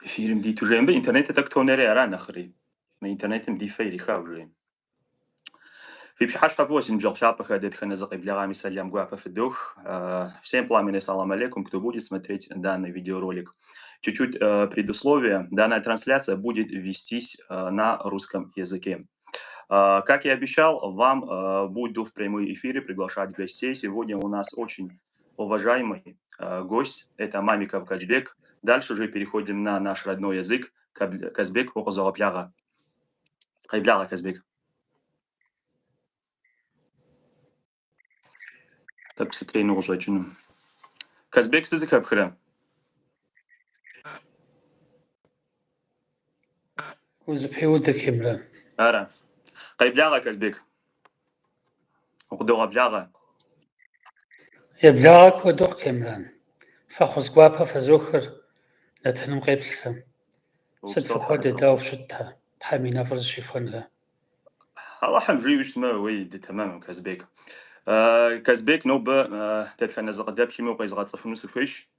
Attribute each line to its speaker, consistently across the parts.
Speaker 1: Эфирым ди тужем бе интернет так тонере ара нахри. Мы интернетым ди фейри хавжи. في بشي حاجة فوز نجل شابك هديت خنا زقي بلغامي سلام قوافة في الدوخ. Всем пламенный салам алейкум, кто будет смотреть данный видеоролик. Чуть-чуть предусловие. Данная трансляция будет вестись на русском языке. Как и обещал, вам буду в прямом эфире приглашать гостей. Сегодня у нас очень уважаемый гость. Это Мамиков Казбек. Дальше уже переходим на наш родной язык. Казбек Охозалапляга. Хайбляга Казбек. Так сетвейн ожачину. Казбек сизик хабхра.
Speaker 2: وزبحيودة كاملة.
Speaker 1: Ара. Хайбляга Казбек. Охдора бляга.
Speaker 2: يبلغك ودوخ كاملة. فخص قوابها فزوخر لتنم قيبلها. ست فخودة داوف شتها. تحامينا فرز شيفونها.
Speaker 1: الله حمجي وش ما ويد تمام كازبيك. كازبيك نوبة تدخل نزق دابشي مو قيز غاتصف نص فيش.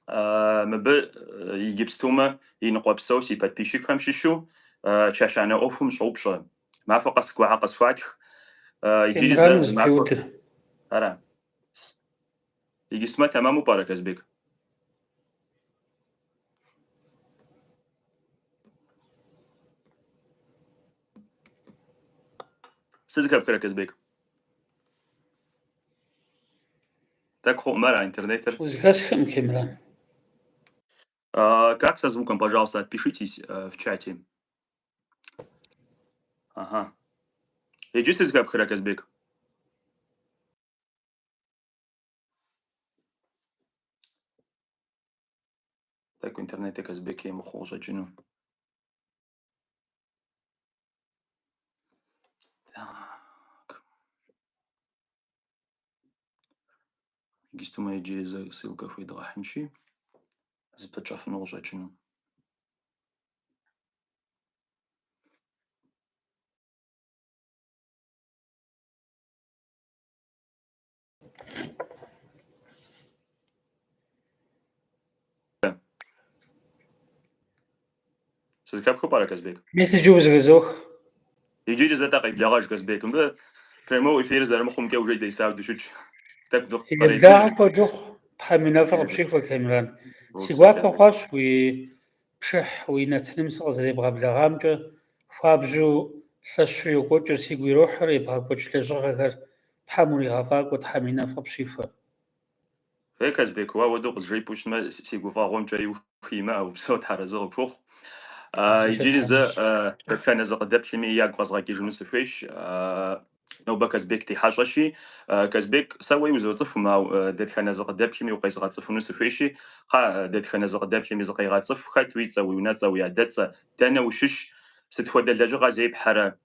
Speaker 1: مب يجيب ستومة ينقوا بسوس يبات بيشي كم شيشو. شاشانا أوفهم شعوبشة. ما فوق قص قواعة قص فاتح. يجي
Speaker 2: كاملة زبحيودة.
Speaker 1: أرا. يجي سما تمام وبارا كازبيك. سيزك بكرة كازبيك. Так хомара интернетер.
Speaker 2: وزكاسكم كاملة.
Speaker 1: Как со звуком, пожалуйста, отпишитесь в чате. Ага. Иди с изгаб Казбек. Так в интернете Казбек ему хуже джину. Так. Гистума иди за ссылка в идрахнчи. Запечафнул жачину. Сызгаб хопара Казбек.
Speaker 2: Месяц джуз газох.
Speaker 1: Иди за так бляж Казбек. Мы прямо эфир зармахум ке уже дейсав душуч. Так до парейс.
Speaker 2: يبلغك ودوخ. تحامينا فرز شيفو كاملة. سيقواك وخاش وي بشح وينتنم سغزر يبغى بلغامجة. فابجو ثشو يقوجر سيقوي روحر يبغى قوج لجغغر. تحاموني غفاق وتحامينا فبشيفو.
Speaker 1: هيك Казбек ودو قزري بوش ما سيقوفا غوم جاي وخيمة أو بصوت حرزة وبوخ. يجي زا كان زا قدام شيء ياق قصغا كي جنوس فيش نوبا كازبيك تي حاجة كازبيك سوي وزوصف ما دات كان زا قدام شيء وقيس غاتصف نوس فيشي خا دات كان زا قدام شيء زقي غاتصف خا توي تسوي ونات سوي عدات تانا وشش ستفود الدجا غازي بحرا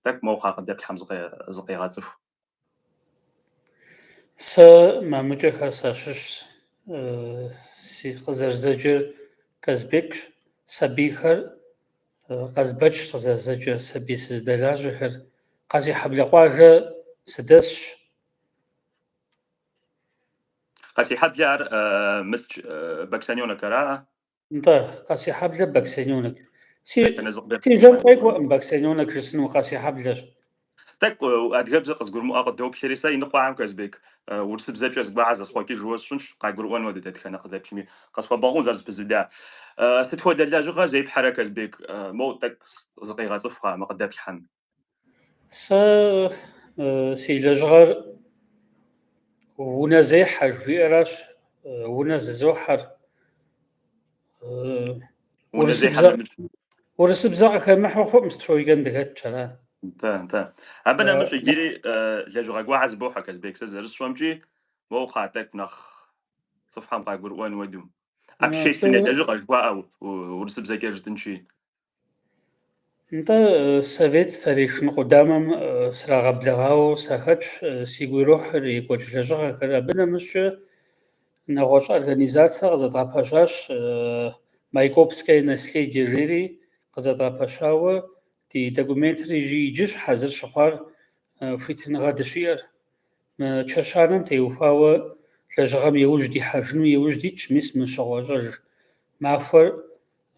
Speaker 1: تاك موقع قدام حمز زقي غاتصف
Speaker 2: سا ما مجاك ساشش سي قزر زجر كازبيك سبيخر قزبج قزر زجر سبي سزدلاجهر قازي حبل قواجه سدسش
Speaker 1: قاسي حد جار مسج باكسانيونا كراء
Speaker 2: انت قاسي حبل باكسينيونك
Speaker 1: كان زقدام
Speaker 2: سي جم قيق وان باكسينيونك جسنو قاسي حبلر
Speaker 1: Так أدغب زق زغرمو أقد دوب شريسا ينقوا عام كازبيك ورسب زجاج بعز أسخوكي جواز شنش قاقروان ودي تتخنا قدام شمي قصفا باغون زرز بزدا ستفو دلاجة زي بحركة كازبيك مو تك زقي غاصفها ما قدامش حم
Speaker 2: سا سي لجغر ونا زي حاج في إراش ونا زوحر
Speaker 1: ونزي حم
Speaker 2: ورسب زغ كما حقوق مستروي جندك ترى
Speaker 1: انت أبنا مش يجري جاجو غاز بوحة كازبيك سزرز شومجي مو خاتك نخ صفحة قاقروان ودوم أبشيت في نتاجة غاجوا أو ورسب زجاج تنشي
Speaker 2: انت سافيت تاريخ قدامم سرا قبلغاو ساخش سيغوروح ريكوش لجغا كرابنا مش نغوش организация قزتا باشاش مايكوبسكي نسكي جيريري قزتا باشاو دي دوكومنتري جيجش حزر شخار فيتن غادشير ما تشاشانم تيوفاو لجغم يوجدي حاجنو يوجدي تشميس من شغوجر مافر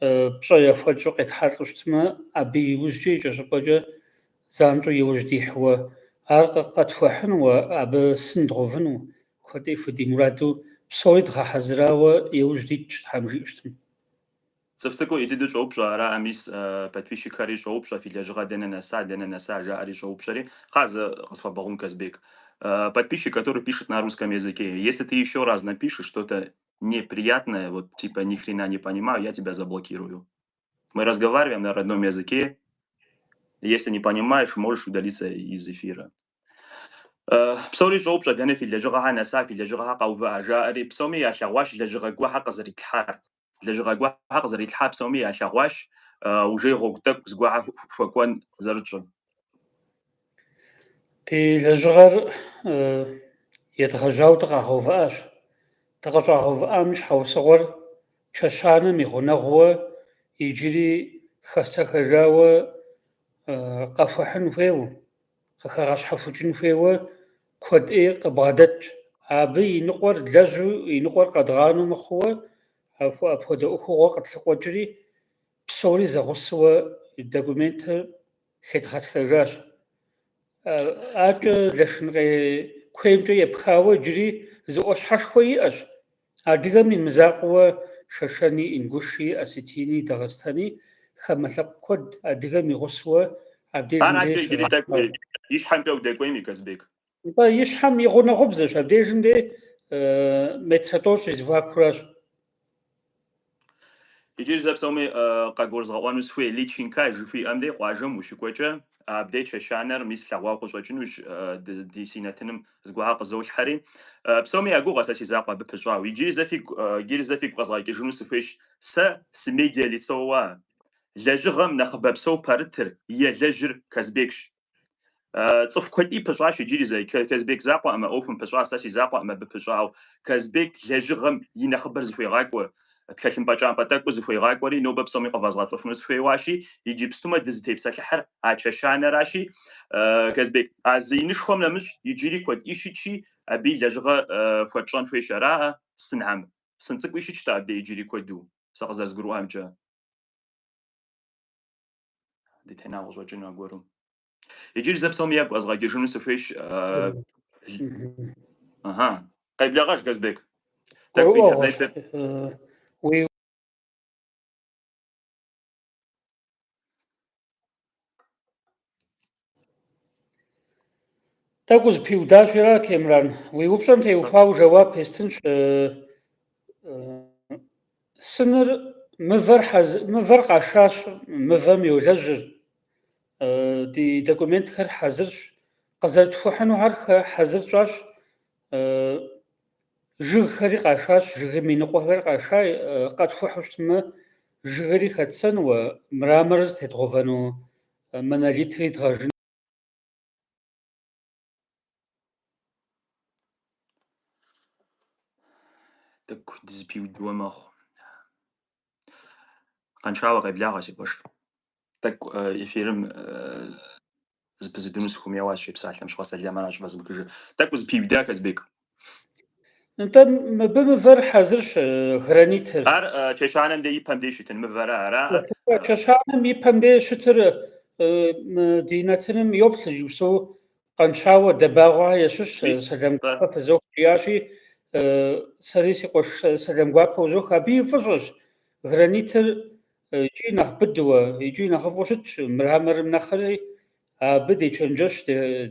Speaker 2: пщӏэ яхуэкӏыу къетхьэлӏэу щытмэ, абы иужькӏэ и кӏэщӏыпӏэкӏэ занщӏэу иужь дихьууэ, ар къэтхуэхьынууэ, абы сын дгъэвыну, куэдӏей хуэдий мураду псори дгъэхьэзырауэ иужь дитӏ, Тхьэм жиӏэу щытым.
Speaker 1: ЦӀыху цӀыкӀуу и дыдэу щӀоупщӀэ ара мис подписчикхэри щӀоупщӀэ фи лэжьыгъэ дэнэ нэса жаӀэри щӀоупщӀэри. Хъазэ къысфэбэгъун Казбек. Подписчик, который пишет на русском языке, если ты еще раз напишешь что-то неприятное, вот типа ни хрена не понимаю, я тебя заблокирую. Мы разговариваем на родном языке. Если не понимаешь, можешь удалиться из эфира. Псори щӀоупщӀэ дэнэ фи лэжьыгъэхьэ нэса, фи лэжьыгъэхьэ къэувыӀэ жаӀэри, псоми ялъэгъуащ лэжьыгъэ гуэхьэ къызэритлъхьар. Лэжьыгъэ гуэхьэ къызэритлъхьар псоми ялъэгъуащ, уже гъуэгу тӀэкӀу зыгуэхьэ хуэкӀуэн зэрытщӀыр.
Speaker 2: Ди лэжьыгъэр едгъэжьауэ дыкъагъэувыӀащ. ДыкъыщӀагъэувыӀам и щхьэусыгъуэр чэщанэм и гъунэгъууэ иджыри хэсэхэжауэ къэхуэхьын хуейуэ, къыхэгъэщхьэхукӀын хуейуэ куэд Ӏей къыбгъэдэтщ. Абы и ныкъуэр лэжьу, и ныкъуэр къэдгъанэу мыхъууэ, апхуэдэ Ӏуэхугъуэ къытлъыкъуэкӀри, псори зэгъусэуэ документыр хедгъэтхэжащ. АкӀэ Лышынкъей куеймкӀэ епхауэ иджыри зы Ӏуащхьэшхуэ иӀэщ. Адыгэм и мызакъуэ Шэшэни, Ингуши, Осетини, Дагъыстэни хэмэлъэкъу куэд адыгэм игъусэуэ абдеж
Speaker 1: АракӀэ иджыри тӀэкӀу и щхьэмкӀэ удэкӀуейми, Казбек.
Speaker 2: И щхьэм и гъунэгъубзэщ, абдежым де метрэ тӀощӀ зывахуращ.
Speaker 1: Иджыри зэ псоми къэгур згъэӀуэну сыхуей личинка жыхуиӀэм де къуажэм ущыкӀуэкӀэ, абдей чэщанэр мис лъэгъуауэ къыщӀэкӀынущ ди си нэтыным зыгуэрхьэр къызолъхьэри. Псоми я гугъэ сэ си закъуэ абы пыщӀауэ. Иджыри зэ фигу къэзгъэкӀыжыну сыхуейщ. Сэ сымедиа лицоуэ. Лэжьыгъэм нэхъыбэ псэу пэрытыр елэжьыр Казбекщ. Цӏыху куэдӏи пыщӏащ иджыри зэ Казбек закъуэӏымэ, ӏуэхум пыщӏа, сэ си закъуэӏымэ абы пыщӏауэ. Казбек лэжьыгъэм и нэхъыбэр зыхуегъакӏуэ, тхылъымпӏэ кӏампӏэ тӏэкӏуу зыхуегъакӏуэри, нобэ псоми къывэзгъэцӏыхуну сыхуеуащи, иджыпстумэ дызытепсэлъыхьыр а чэщанэращи, Казбек, а зы инышхуэм нэмыщӏ иджыри куэдӏи щытщи, абы и лэжьыгъэ хуэтщӏэн хуейщ араӏэ, сынхьэм. Сын цӏыкӏуи щытщ абдей иджыри куэду, сэ къызэрызгурыӏуамкӏэ. Ди тенагъ ущӏэкӏыну аргуэру. Иджыри зэ псоми ягу къэзгъэкӏыжыну сыхуейщ. Къеблэгъэж, Казбек. Тӏэкӏу
Speaker 2: Гурыӏуэгъуэщ.
Speaker 1: интернетыр.
Speaker 2: Уи тӏэкӏу зыпиудащ ара, Темран. Уи упщӏэм теухуауэ жэуап естынщ. Сыныр мывэр къашащ, мывэм йолэжьыр. Ди документхэр хьэзырщ. Къызэрытхуэхьынухьэр хьэзыр тщӏащ. Жыгхэри къашащ, жыгым и ныкъуэхэр къаша. Къэтхуэхьу щытмэ, жыгри хэтсэнуэ, мраморыр зытедгъэвэну монолитри дгъэжын.
Speaker 1: Тӏэкӏу дызыпиудыуэ мэхъу. Къаншауэ къеблагъэ си къуэш. Тӏэкӏу эфирым зыпызыдыну сыхуэмейуэ щепсалъэм щыгъуэ сэлэмэр щӏыфӏэзмыхыжыр. Тӏэкӏу зыпиуда, Казбек.
Speaker 2: НтӀэ мыбы мывэр хьэзырщ, гранитыр.
Speaker 1: Ар чэщанэм дэ ипэм де щытын мывэрэ араӏэ.
Speaker 2: Чэщанэм ипэм де щытыр ди нэтыным йоплъ, иджыпсту къэншауэ дэбагъуэ ещыщ. Сэлам гуапэ фызох жиӏащи, сэри си къуэш сэлам гуапэ узох. Абы и фӏыщӏэщ. Гранитыр икӏи нэхъ быдууэ, икӏи нэхъыфӏу щытщ. Мраморым нэхъри, абы дечэнджэщ,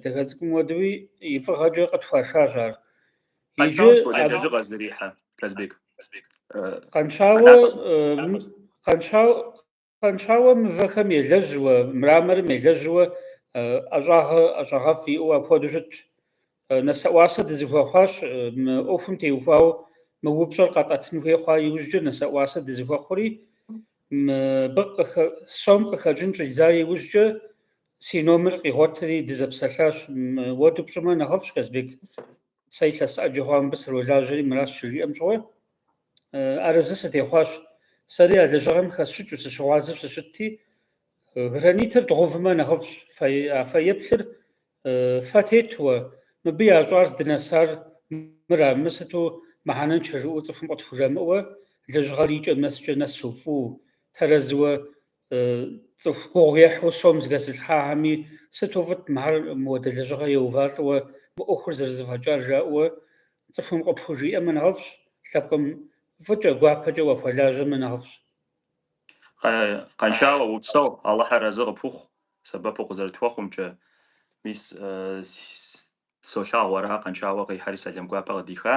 Speaker 2: дахэ цӏыкӏум хуэдэуи и фӏыгъэкӏэ къытхуашащ ар.
Speaker 1: Къаншауэ сыхуэдэ лэжьыгъэ зырихьэ, Казбек.
Speaker 2: Къаншауэ мывэхэм елэжьуэ, мраморым елэжьуэ, ӏэщӏагъэфӏ иӏэу апхуэдэу щытщ. Нэсэӏуасэ дызыхуэхъуащ, мы ӏуэхум теухуауэ мы упщӏэр къэтӏэтын хуей хъуа иужькӏэ нэсэӏуасэ дызыхуэхъури, мыбы сом къыхэкӏын щӏидза иужькӏэ си номер къигъуэтри дызэпсэлъащ. Уэ дыпщӏымэ нэхъыфӏщ, Казбек. Сэ илъэсыӏэкӏэ хъуа мыбы сролажьэри мыращ щыжиӏэм щыгъуэ. Арэзы сытехъуащ. Сэри а лэжьыгъэм хэсщӏыкӏыу сыщыгъуазэу сыщытти, гранитыр дгъувымэ нэхъыфӏщ. Фэеплъыр фэ тетуэ, мыбы ящӏар здынэсар мыра, мы сыту мыхьэнэн чэжыӏуэу цӏыхум къытхужэмыӏуэ, лэжьыгъэр икӏэм нэскӏэ нэс софӏу, тэрэзуэ цӏыху гугъу ехьу сом зыгэсылъхьагъэми сыту фӏыт мыхьэр мыуэдэ лэжьыгъэ еувалӏэуэ мы ӏуэхур зэрызэфӏэкӏар жаӏэуэ цӏыхум къыпху жиӏэмэ нэхъыфӏщ, лъэпкъым фӏыкӏэ гуапэкӏэ уахуэлажьэмэ нэхъыфӏщ.
Speaker 1: Къаншауэ упсэу Аллахьыр арэзы къыпхухъу сэбэпу къызэрытхуэхъумкӏэ. Мис солъагъу ара къаншауэ къихьэри сэлам гуапэ къыдиха.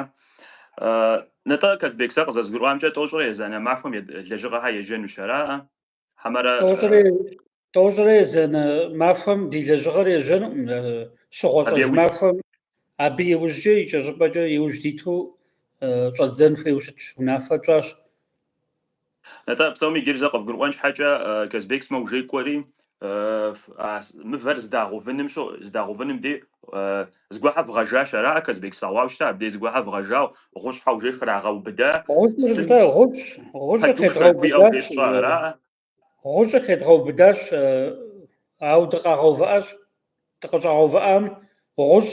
Speaker 1: НтӀэ Казбек сэ къызэрызгурыӏуамкӏэ тӏощӏрэ езанэ махуэм лэжьыгъэхьэ ежьэнущ араӏэ. Хьэмэрэ
Speaker 2: тӏощӏрэ езанэ махуэм ди лэжьыгъэр ежьэнукъым, щыгъуэщӏэжь махуэм абы иужькӏэ икӏэ щӏыпӏэкӏэ иужь диту щӏэддзэн хуейуэ щытщ, унафэ тщӏащ.
Speaker 1: НтӀэ псоми иджыри зэ къывгурыӏуэн щхьэкӏэ Казбек сымэ уже кӏуэри мывэр здагъэувыным де зыгуэрхьэ вгъэжащ араӏэ Казбек слъэгъуауэ щытэ, абдей зыгуэрхьэ вгъэжауэ гъущхьэ уже храгъэубыда.
Speaker 2: Гъущӏыр хедгъэубыдащ, ауэ дыкъагъэувыӏащ, дыкъыщӏагъэувыӏам гъущ.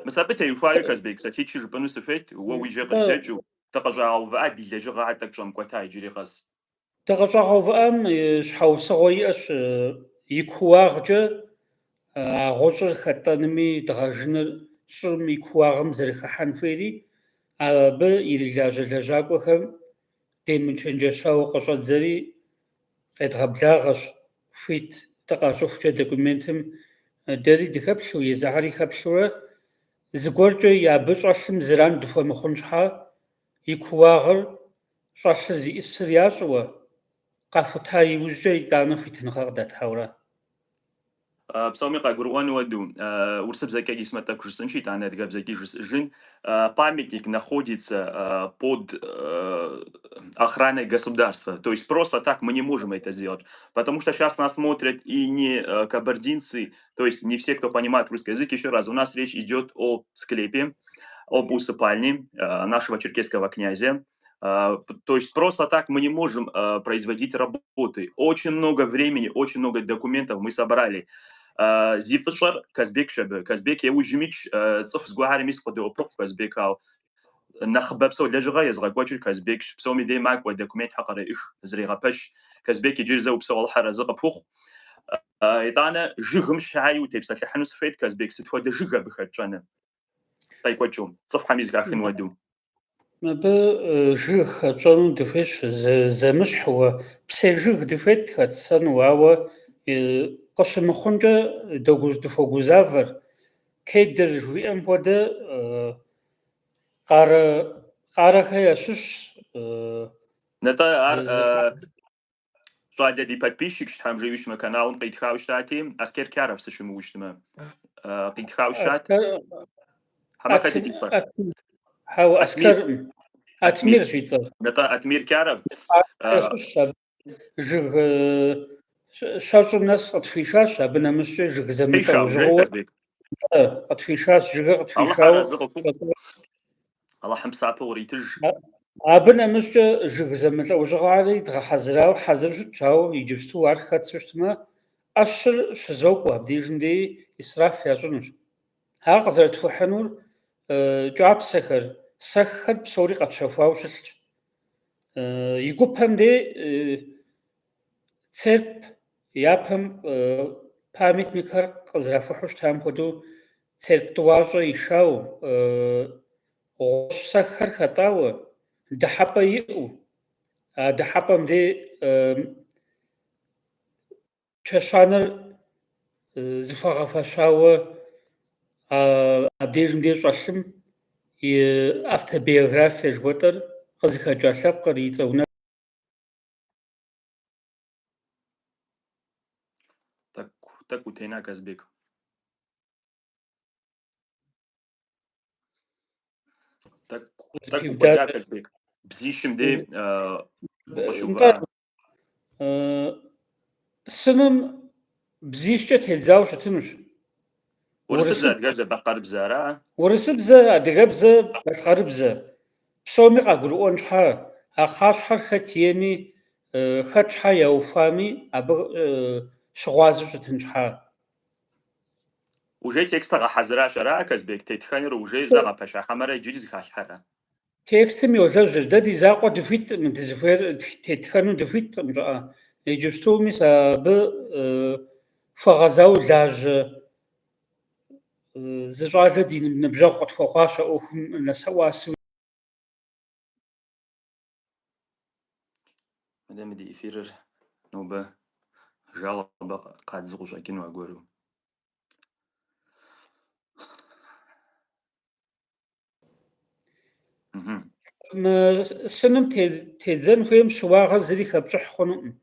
Speaker 1: Мис абы теухуари Казбек сэлъичи жыпӏэну сыхуейт, уэ уи жей къыздэкӏыу дыкъыщӏагъэувыӏа ди лэжьыгъэхьэр тӏэкӏу щӏэмыкӏуэта иджыри къэс.
Speaker 2: Дыкъыщӏагъэувыӏам щхьэусыгъуэ иӏэщ, и кууагъкӏэ а гъущӏыр хэтӏэнми дыгъэжыныр щӏым и кууагъым зэрыхыхьэн хуейри, абы ирилажьэ лэжьакӏуэхэм демычэнджэщауэ къыщӏэдзэри къедгъэблагъэщ. Хуит дыкъащӏыхукӏэ документым дэри дыхэплъу, езыхьэри хэплъурэ зыгуэркӏэ абы щӏэлъым зэран дыхуэмыхъун щхьэ и кууагъыр щӏэлъыр зиӏысыр ящӏыуэ къахута иужькӏэ итӏанэ хуитыныгъэ къыдатауэрэ.
Speaker 1: Псоми къагурыӏуэн уэду урысыбзэкӏэ исмэ тӏэкӏу жысӏэнщи, итӏанэ адыгэбзэкӏи жысӏэжын. Памятник находится под охраной государства. То есть просто так мы не можем это сделать. Потому что сейчас нас смотрят и не кабардинцы, то есть не все, кто понимает русский язык. Еще раз, у нас речь идет о склепе, об усыпальне нашего черкесского князя. То есть просто так мы не можем производить работы. Очень много времени, очень много документов мы собрали. Зифышар Казбек шабы. Казбек я ужимич цоф сгуари мис подопрох Казбекау. Нахбабсо лежга язгаквачи Казбек псоми дей мак ва документ хакара их зригапаш. Казбек иджирза упсо алхара згапох. Итана жигм шаю тепсатлахнус фейт Казбек ситхода жига бхатчана. Тайквачум. Цоф хамиз гахин ваду.
Speaker 2: Абы жыг хэщӏэну дыхуейщ, зэмыщхьууэ псэ жыг дыхуейт хэтсэну, ауэ къыщымыхъункӏэ дыхуэгузавэр. Кедр жыхуиӏэм хуэдэ къарэхэр ящыщщ.
Speaker 1: НтӀэ ар щӏалэ ди подписчик щхьэм жеуищмэ каналым къитхауэ щытати, Аскер Кяров сыщымыущтымэ. Къитхауэ щытат. Хьэмэхэти дицӏэр.
Speaker 2: Атмир щицӏэр.
Speaker 1: НтӀэ Атмир Кяров.
Speaker 2: Ящыщщ жыг щэщӏым нэс къытхуишащ, абы нэмыщӏкӏэ жыг зэмылӏэужьыгъуэ къытхуишащ, жыгыр къытхуишауэ.
Speaker 1: Аллахьым псапэ уритыж.
Speaker 2: Абы нэмыщӏкӏэ жыг зэмылӏэужьыгъуэри дгъэхьэзырауэ хьэзыр щытщ, ауэ иджыпсту ар хэту щытмэ, ӏэщыр щызокӏуэ, абдежым дей исраф ящӏынущ. Ар къызэрытхухьынур кӏапсэхэр, сэххэр псори къэтщэхуауэ щылъщ. И гупэм дей церп япэм памятникхэр къызэрахухьу щытам хуэдэу церп тӏуащӏэ ишауэ, гъущӏ сэххэр хэтӏауэ, дыхьэпӏэ иӏэу, а дыхьэпӏэм дей чэщанэр зыхуагъэфэщауэ абдежым дей щӏэлъым и автобиографие жыхуэтӏэр къызыхэкӏа лъэпкъыр, и цӏэ унэ.
Speaker 1: Тӏэкӏу утена Казбек. Тӏэкӏу укӏуэда Казбек. Бзищым дей укъыщыувыӏа.
Speaker 2: Сымым бзищкӏэ тедзауэ щытынущ.
Speaker 1: Урысыбзэ, адыгэбзэ, бакъэрыбзэ араа?
Speaker 2: Урысыбзэ, адыгэбзэ, балъкъэрыбзэ. Псоми къагурыӏуэн щхьэ, а хъащхьэр хэт ейми, хэт щхьэ яухуами, абы щыгъуазэу щытын щхьэ.
Speaker 1: Уже текстыр гъэхьэзыращ араа Казбек, тетхэныр уже зэгъэпэща, хьэмэрэ иджыри зыхалъхьэрэ?
Speaker 2: Текстым йолэжьыр, дэ ди закъуэ дыхуитӏым, дызыхуейр тетхэну дыхуитӏым щӏыӏэ. Иджыпсту мис абы хуэгъэзауэ лажьэ зы щӏалэ ди ныбжьэгъу къытхуэхъуащ а ӏуэхум нэсэӏуасэу.
Speaker 1: Мадам ди эфирыр нобэ жалобэ къадзу къыщӏэкӏыну аргуэру.
Speaker 2: Мы сыным тедзэн хуейм щыуагъэ зыри хэпщӏыхь хъунукъым.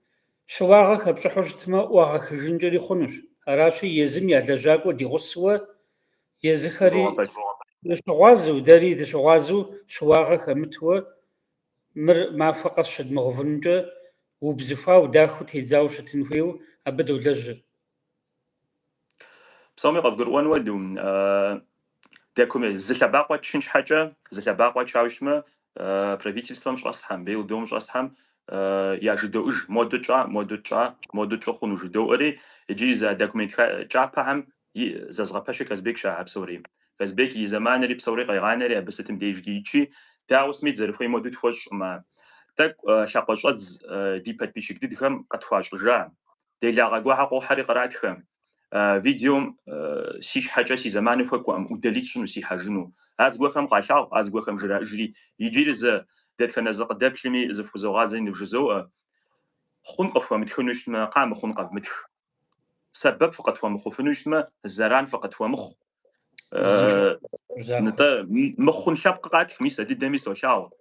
Speaker 2: Щыуагъэ хэпщӏыхьу щытмэ, ӏуагъэхыжынкӏэри хъунущ. Аращи езым я лэжьакӏуэ дигъусэуэ, езыхэри дыщыгъуазэу, дэри дыщыгъуазэу щыуагъэ хэмытуэ, мыр махуэ къэс щыдмыгъуфынкӏэ убзыхуа, удахэу тедзауэ щытын хуейуэ, абы долэжьыр.
Speaker 1: Псоми къэвгурыӏуэн уэду, зы лъэбакъуэ тшын щхьэкӏэ, зы лъэбакъуэ чаущмэ, правительством щӏэсхьэм, БелДом щӏэсхьэм я жыдоӏуж моду тщӏы хъуну жыдоӏуэри, иджыри зы документ кӏапэхьэм зэзгъэпэщыр Казбек щахьэ псори. Казбек и зэманри псори къегъанэри абы сытым дежкӏи ичи, дауэ сми зэрыхуей моду тхуэщӏмэ. Тӏэкӏу лъакъуэ щӏэдз ди подписчик дыдхэм къытхуащӏыжа. Делагъэ гуахьэ къохьэри къратхэм. Видеом си щхьэкӏэ си зэманым хуэкӏуэӏым, удалит щыну сихьэжыну. А зыгуэрхэм къалъагъу, а зыгуэрхэм жри. Иджыри зы дэтхэнэ зыкъыдэплъми зыфхузогъазэри нывжызоӏэ. Хъун къыфхуэмытхыну щытмэ, къамыхъун къэвмытх. Сэбэп фыкъытхуэмыхъуфыну щытмэ, зэран фыкъытхуэмыхъу. НтӀэ мыхъун лъэпкъ къатх, мис а дыдэми солъагъу.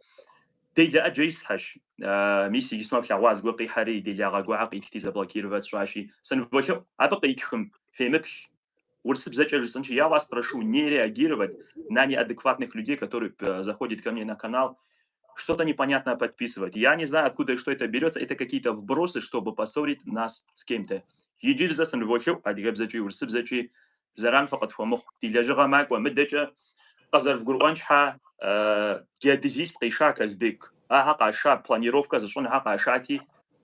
Speaker 1: Делэ ӏэджэ исхьэщ. Мис иджыпсту флъэгъуа зыгуэр къихьэри, делагъэ гуахьэ къитхти заблокировать щӏащи. Сыныволъэӏу, абы къитхым, фемыплъ. Урысыбзэкӏэ жысӏэнщи, я вас прошу не реагировать на неадекватных людей, которые заходят ко мне на канал, что-то непонятное подписывать. Я не знаю, откуда и что это берется. Это какие-то вбросы, чтобы поссорить нас с кем-то. Иджыри зэ сыныволъэӏу, адыгэбзэкӏи, урысыбзэкӏи зэран фыкъытхуэмыхъу. Ди лэжьыгъэ макӏуэ мыдэкӏэ къызэрывгурыӏуэн щхьэ геодезист къиша Казбек. Ахьэ къаша, планировка зыщӏын ахьэ къашати,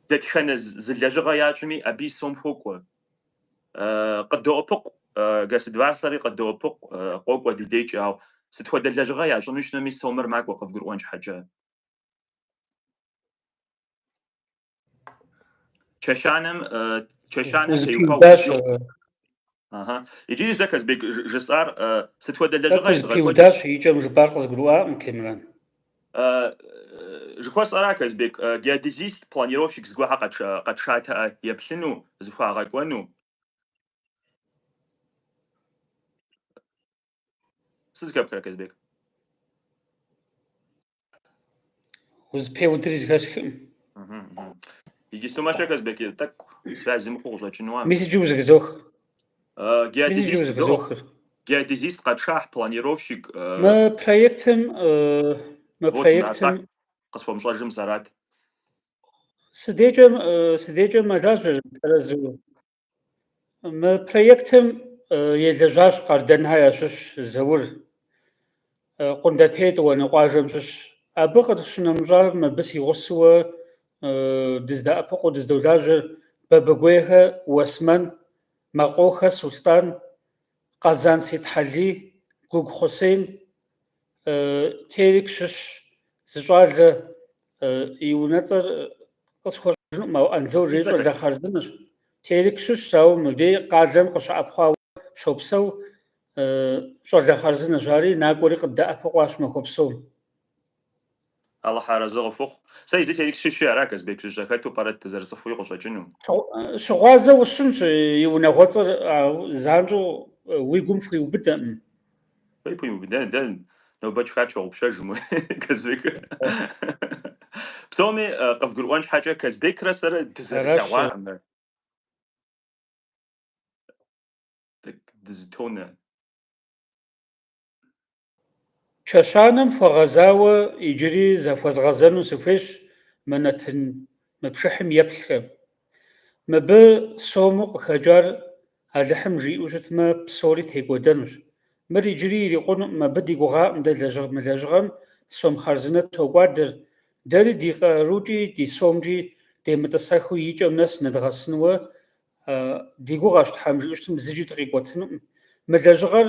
Speaker 1: дэтхэнэ зы лэжьыгъэ ящӏми, абы и сом хуокӏуэ. Къыдоӏыпыкъу государствори, къыдоӏыпыкъу къокӏуэ дыдейкӏи, ауэ сыт хуэдэ лэжьыгъэ ящӏыну щытми, сомыр макӏуэ къывгурыӏуэн щхьэкӏэ. Чэщанэм теухуа. Иджыри зэ Казбек жысӏар сыт хуэдэ лэжьыгъэ
Speaker 2: зыпиудащ, икӏэм жыпӏар къызгурыӏуаӏым, Темиран.
Speaker 1: Жыхуэсӏэра Казбек, геодезист, планировщик зыгуэрхьэ къэтшатэ еплъыну, зыхуагъэкӏуэну. Сызыхэпхрэ Казбек?
Speaker 2: Узыпеудри зыхэсхым.
Speaker 1: Иджысту мэщэ Казбек, тӏэкӏу связи мыхъуу къыщӏэкӏынуа.
Speaker 2: Мис иджы узыгызох.
Speaker 1: Геодезист къэтшахь, планировщик.
Speaker 2: Мы проектым
Speaker 1: къысфӏэмыщӏэжым сэрат.
Speaker 2: Сыдекӏэ мэлажьэ тэрэзу. Мы проектым елэжьащ къардэнхьэ ящыщ Заур. Къундэтетӏуэ къуажэм щыщ. Абы къытщынэмыщӏам абы си гъусэуэ дыздэӏэпыкъуу дыздолажьэр Бабыгуейхэ, Уэсмэн, Макъохэ, Сулътӏан, Къэзан Сетхьэли, Гугу Хъусейн, Терек щыщ, зы щӏалэ и унэцӏэр къысхуэщӏыжынукъым, ауэ Ӏэнзэур жей щӏалэхъарзынущ. Терек щыщ, ауэ мыбдей къалэм къыщыӏэпхъуауэ щопсэу щӏалэхъарзынущ, ари накӏуэри къыддэӏэпыкъуащ махуэ псом.
Speaker 1: Аллахь арэзы къыхуэхъу. Сэ изи Терек щыщи ара Казбек щыщ, хэту пӏэрэ тызэрыцӏыхуи къыщӏэкӏыну.
Speaker 2: Щыгъуазэ усщынщ, и унагъуэцӏэр занщӏэу уи гум фхуиубыдэӏым.
Speaker 1: Дэ нобэ чхат щогъупщэжым Казбек. Псоми къывгурыӏуэн щхьэкӏэ Казбекрэ сэрэ дызэрылъэгъуаӏым. Дызытонэ.
Speaker 2: Чэщанэм хуэгъэзауэ иджыри зэхуэзгъэзэну сыхуейщ мы пшыхьым еплъхэм. Мыбы сому къыхэкӏар Алыхьым жиӏэу щытмэ, псори текӏуэдэнущ. Мыр иджыри ирикъунукъым, абы ди гугъаӏым дэ мы лэжьыгъэм сом хъарзынэ токӏуадэр. Дэри ди къарукӏи ди сомкӏи демытӏысэхыу икӏэм нэс ныдгъэсынуэ ди гугъэщ, Тхьэм жиӏэу щытым зыкӏи дыкъикӏуэтынукъым. Мы лэжьыгъэр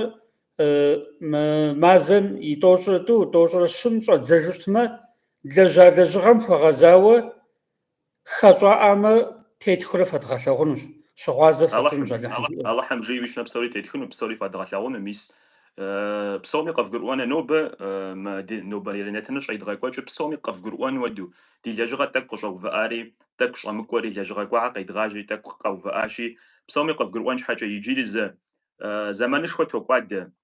Speaker 2: мазэм и тӏощӏрэ тӏу, тӏощӏрэ щым щӏэдзэжу щытмэ, лэжьа лэжьыгъэм хуэгъэзауэ хэщӏаӏамэ, тетхурэ фэдгъэлъэгъунущ, щыгъуазэ фэтщӏынущ Алыхьым жиӏэу.
Speaker 1: Алыхьым жей уи щынэ псори тетхыну, псори фэдгъэлъэгъуну, мис псоми къэвгурыӏуэныр нобэ нобэ ерынетыныр щӏедгъэкӏуэкӏыр псоми къэвгурыӏуэн хуэдэу, ди лэжьыгъэ тӏэкӏу къыщӏэувыӏари, тӏэкӏу щӏэмыкӏуэри, лэжьыгъэ кӏуагъэ къедгъажьи, тӏэкӏу къэувыӏащи, псоми къэвгурыӏуэн щхьэкӏэ иджыри зэманышхуэ токӏуадэ.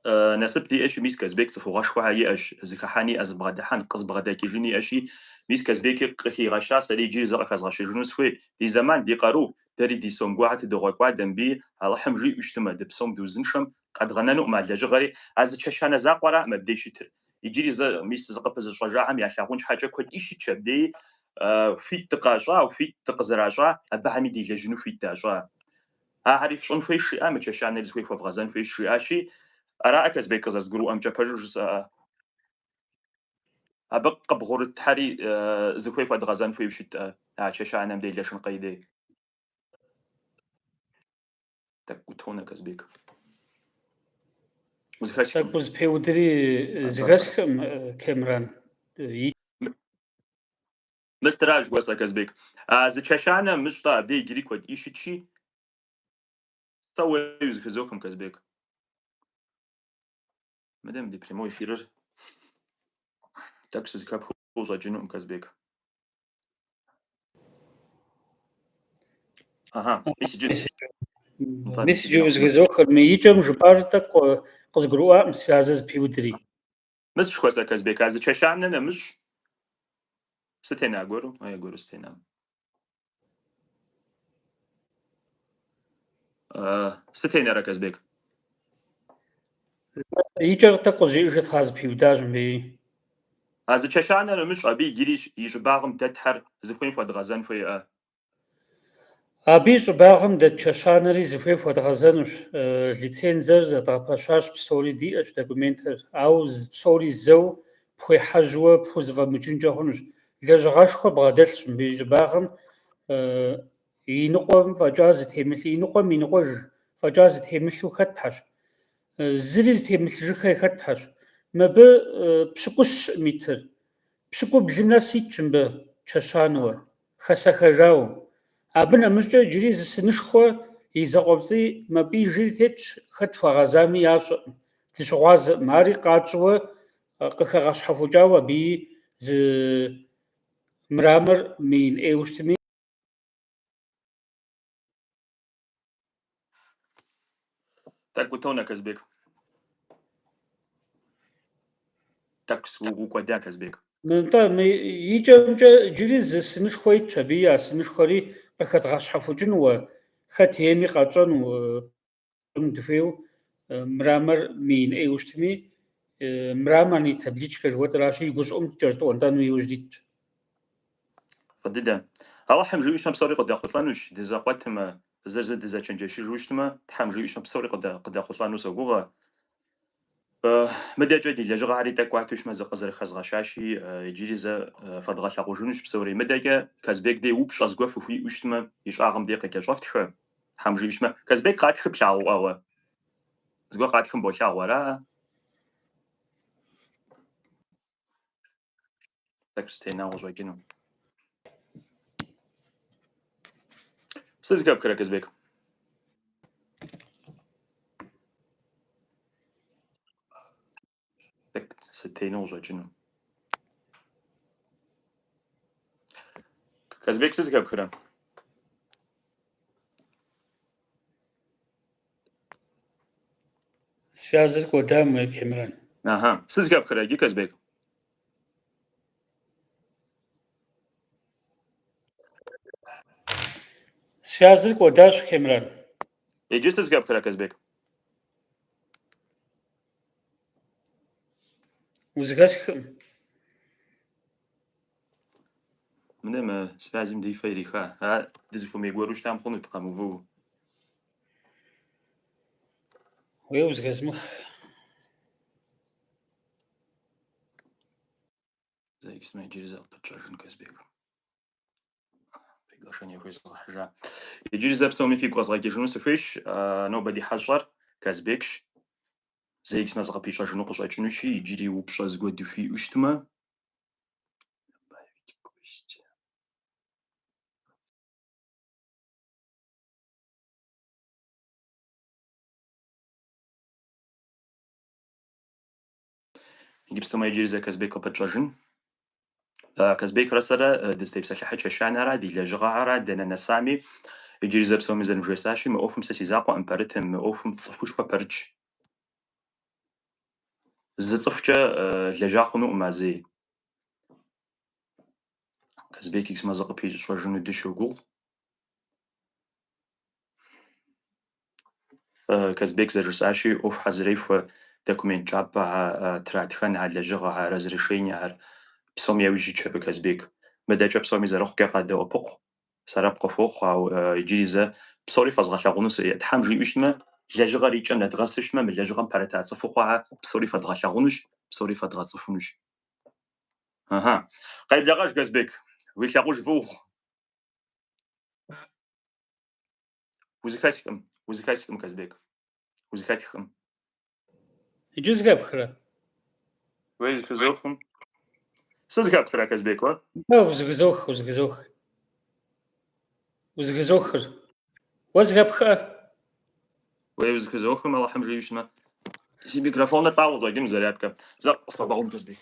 Speaker 1: Насып диӏэщи, мис Казбек цӏыхугъэшхуэ иӏэщ, зыхыхьэн иӏэ, зыбгъэдыхьэн, къызбгъэдэкӏыжын иӏэщи, мис Казбеки къыхигъэща, сэри иджыри зэ къыхэзгъэщыжыну сыхуей. Ди зэман, ди къару, дэри ди сом гуагъэ тыдогъуэкӏуадэ мыбы Алыхьым жиӏэу щытымэ, ды псом ди узыншэм къэдгъэнэнуӏым а лэжьыгъэри, а зы чэщанэ закъуэра мыбдеж щытыр. Иджыри зэ мис зыкъыпызыщӏэжахэм ялъагъун щхьэкӏэ куэдӏи щытщ абдеи, хуит дыкъащӏа, хуит дыкъызэращӏа, абыхьэми делэжьыну хуит дащӏа. Ахьэри фщӏын хуейщ жиӏа, мы чэщанэри зыхуей хуэвгъэзэн хуейщ жиӏащи, араӏа Казбек къызэрызгурыӏуэмкӏэ пэжу жысӏэ. Абы къыбгъурытхьэри зыхуей хуэдгъэзэн хуейуэ щытӏэ, а чэщанэм делэшын къидей. Так утонэ Казбек.
Speaker 2: Тӏэкӏу узыпеудри зыхэсхым, Кэмран.
Speaker 1: Мыстыраж жыхуэсӏэ Казбек. Зы чэщанэ мыщӏэ абдей иджыри куэдӏий щытщи, сэ уэи узыхызохым Казбек. Мыдэм ди прямой эфирыр тӏэкӏу сызыхэпхыу ущӏэкӏынуӏым Казбек. Ага,
Speaker 2: Месседжи узыхызохыр, мы икӏэм жыпӏар тӏэкӏу къызгурыӏуаӏым, связэ зыпиудри.
Speaker 1: Мыс жыхуэсӏэ Казбек, а зы чэщанэ нэмыщӏ сытена гуэру? Гуэру сытена. Сытенэрэ Казбек?
Speaker 2: Икӏэр тӏэкӏу къызжиӏэжи тхьэ зыпиудащ мыбыи.
Speaker 1: А зы чэщанэ нэмыщӏ абы иджыри и щӏыбагъым дэтхьэр зыхуейм хуэдгъэзэн хуейӏэ?
Speaker 2: Абы и щӏыбагъым дэт чэщанэри зыхуей хуэдгъэзэнущ. Лицензэр зэдгъэпэщащ, псори диӏэщ, документыр. Ауэ псори зэу пхуехьэжьуэ пхузэфӏэмыкӏынкӏэ хъунущ. Лэжьыгъэшхуэ бгъэдэлъщ мыбы и щӏыбагъым. И ныкъуэм фӏэкӏа зытемылъ, и ныкъуэм и ныкъуэж фӏэкӏа зытемылъу хэтхьэщ. Зыри зытемылъыжыххэ хэтхьэщ. Мыбы пщыкӏущ щыӏым итыр. Пщыкӏублым нэс итщ мыбы чэщануэ, хэсэхэжауэ. Абы нэмыщӏкӏэ иджыри зы сынышхуэ и зэкъуэпцӏи мапӏижри тетщ, хэт хуагъэзами ящӏыркъым, дыщыгъуазэӏым. Ари къатщӏыуэ къыхэгъэщхьэхукӏауэ абыи зы мырамыр мин ӏейуэ щытми.
Speaker 1: Тӏэкӏу утонэ Казбек. Тӏэкӏу укӏуэда Казбек.
Speaker 2: Икӏэмкӏэ иджыри зы сынышхуэ итщ, абыи а сынышхуэри къыхэдгъэщхьэхукӏынууэ, хэт ейми къэтщӏэну дыхуейуэ, мырамыр мин ӏейуэ щытми, мырамыр и табличкэ жыхуэтӏэращи, и гущӏӏум кӏэртӏуэнтӏэну иужь дитщ.
Speaker 1: Фӏыдыдэ. Алыхьым жиӏэу щытмэ, псори къыдэхъулӏэнущ, дызэкъуэтмэ, зыр дызэчэнджэщыжу щытмэ, Тхьэм жиӏэу щытмэ, псори къыдэхъулӏэну согугъэ. Мыдэкӏэ ди лэжьыгъэхьэри тӏэкӏу уату щытмэ, къызэрыхэзгъэщащи, иджыри зэ фэдгъэлъэгъужынущ псори. Мыдэкӏэ Казбек дей упщӏэ зыгуэр фыхуиӏэу щытмэ, и щӏагъым дей къыкӏэщӏэфтхэ. Тхьэм жиӏэу щытмэ, Казбек къатхы плъагъуӏуэуэ? Зыгуэр къатхым болъагъу ара? Тӏэкӏу стенауэ къыщӏэкӏыну. Сэ зыхэпхрэ Казбек? Тӏэкӏу сытенэу къыщӏэкӏыну. Казбек сэ зыхэпхрэ?
Speaker 2: Связыр кӏуэдам, Кэмран.
Speaker 1: Ага. Сэ зыхэпхрэ иджы Казбек?
Speaker 2: Связыр кӏуэдащ, Кэмран.
Speaker 1: Иджы сэ зыхэпхрэ Казбек?
Speaker 2: Узыхэсхым.
Speaker 1: Мыдэм связым ди фэ ириха. Дызыхуэмей гуэру щытам хъунут къэмыувыу.
Speaker 2: Уей узыхэзмых.
Speaker 1: Зэиксмэ иджыри зэкъыпытщӏэжын Казбек. Приглашение хуезгъэхьыжа. Иджыри зэ псоми фигу къэзгъэкӏыжыну сыхуейщ. Нобэ ди хьэщӏэр Казбекщ. زيكس ما زغبي شاجنو قشاجنوشي يجري وبشا زغودو في اشتما يجيبس ما يجري زي كازبيك وبتشاجن كازبيك رسالة دستيب سلحة شاشانا دي لجغارة دنا نسامي يجري زي بسومي زي نجوساشي ما اوفم سيزاقو امبرتهم ما اوفم تصفوش ببرج زتصفجة لجاخنو مازي كازبيك اكس ما زغبي شاجنو دي شوغو كازبيك زي رساشي اوف حزريف دокумент جابا تراتخن على لجغة разрешение псоми явижи чебе казбек медача псоми зарох кеқаде опоқ сарап қофоқ ау иჯиризе псори фазғалағунус тхамжи ишме лежღа рича надгасышме лежღам паратаца фоқа псори фадғалағунуш псори фадғацфунуш аха қайблағаш казбек вилағуш вух узикасикам казбек узикатихам
Speaker 2: иჯузгабхра
Speaker 1: вез казохум сызгабхра казбек ва
Speaker 2: узгзох узгзохр возгабха
Speaker 1: ويوز كزوخم الله حمجي يشنا سي ميكروفون تعوض قديم زرياتك زق صباغون كزبيك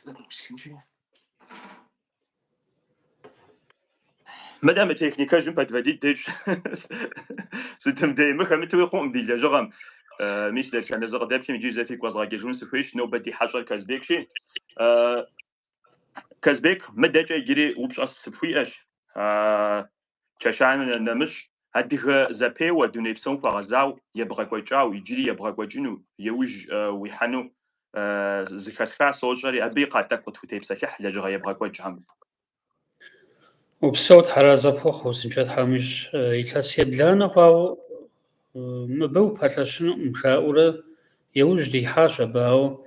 Speaker 1: مدام تكنيكا جم بتفادي تيج ستم دايما خمت ويقوم دي جغم مش ده كان زغ دابشي يجي زي فيك وزغا جون سفيش نو بدي حاجه كازبيك شي كازبيك مدى يجري وبش سفيش تشاشان نمش هديك زابي ودوني بسون فغزاو يبغى كويتشاو يجري يبغى كويتشنو يوج ويحنو زكاسكا سوجري ابي قاتك وتوتي بسلح لجغا يبغى كويتشام
Speaker 2: وبصوت حرازة فوق وسنجات حامش يتلاس يبلانا فاو مبو باتلاشنو مشاورة يوج دي حاشا باو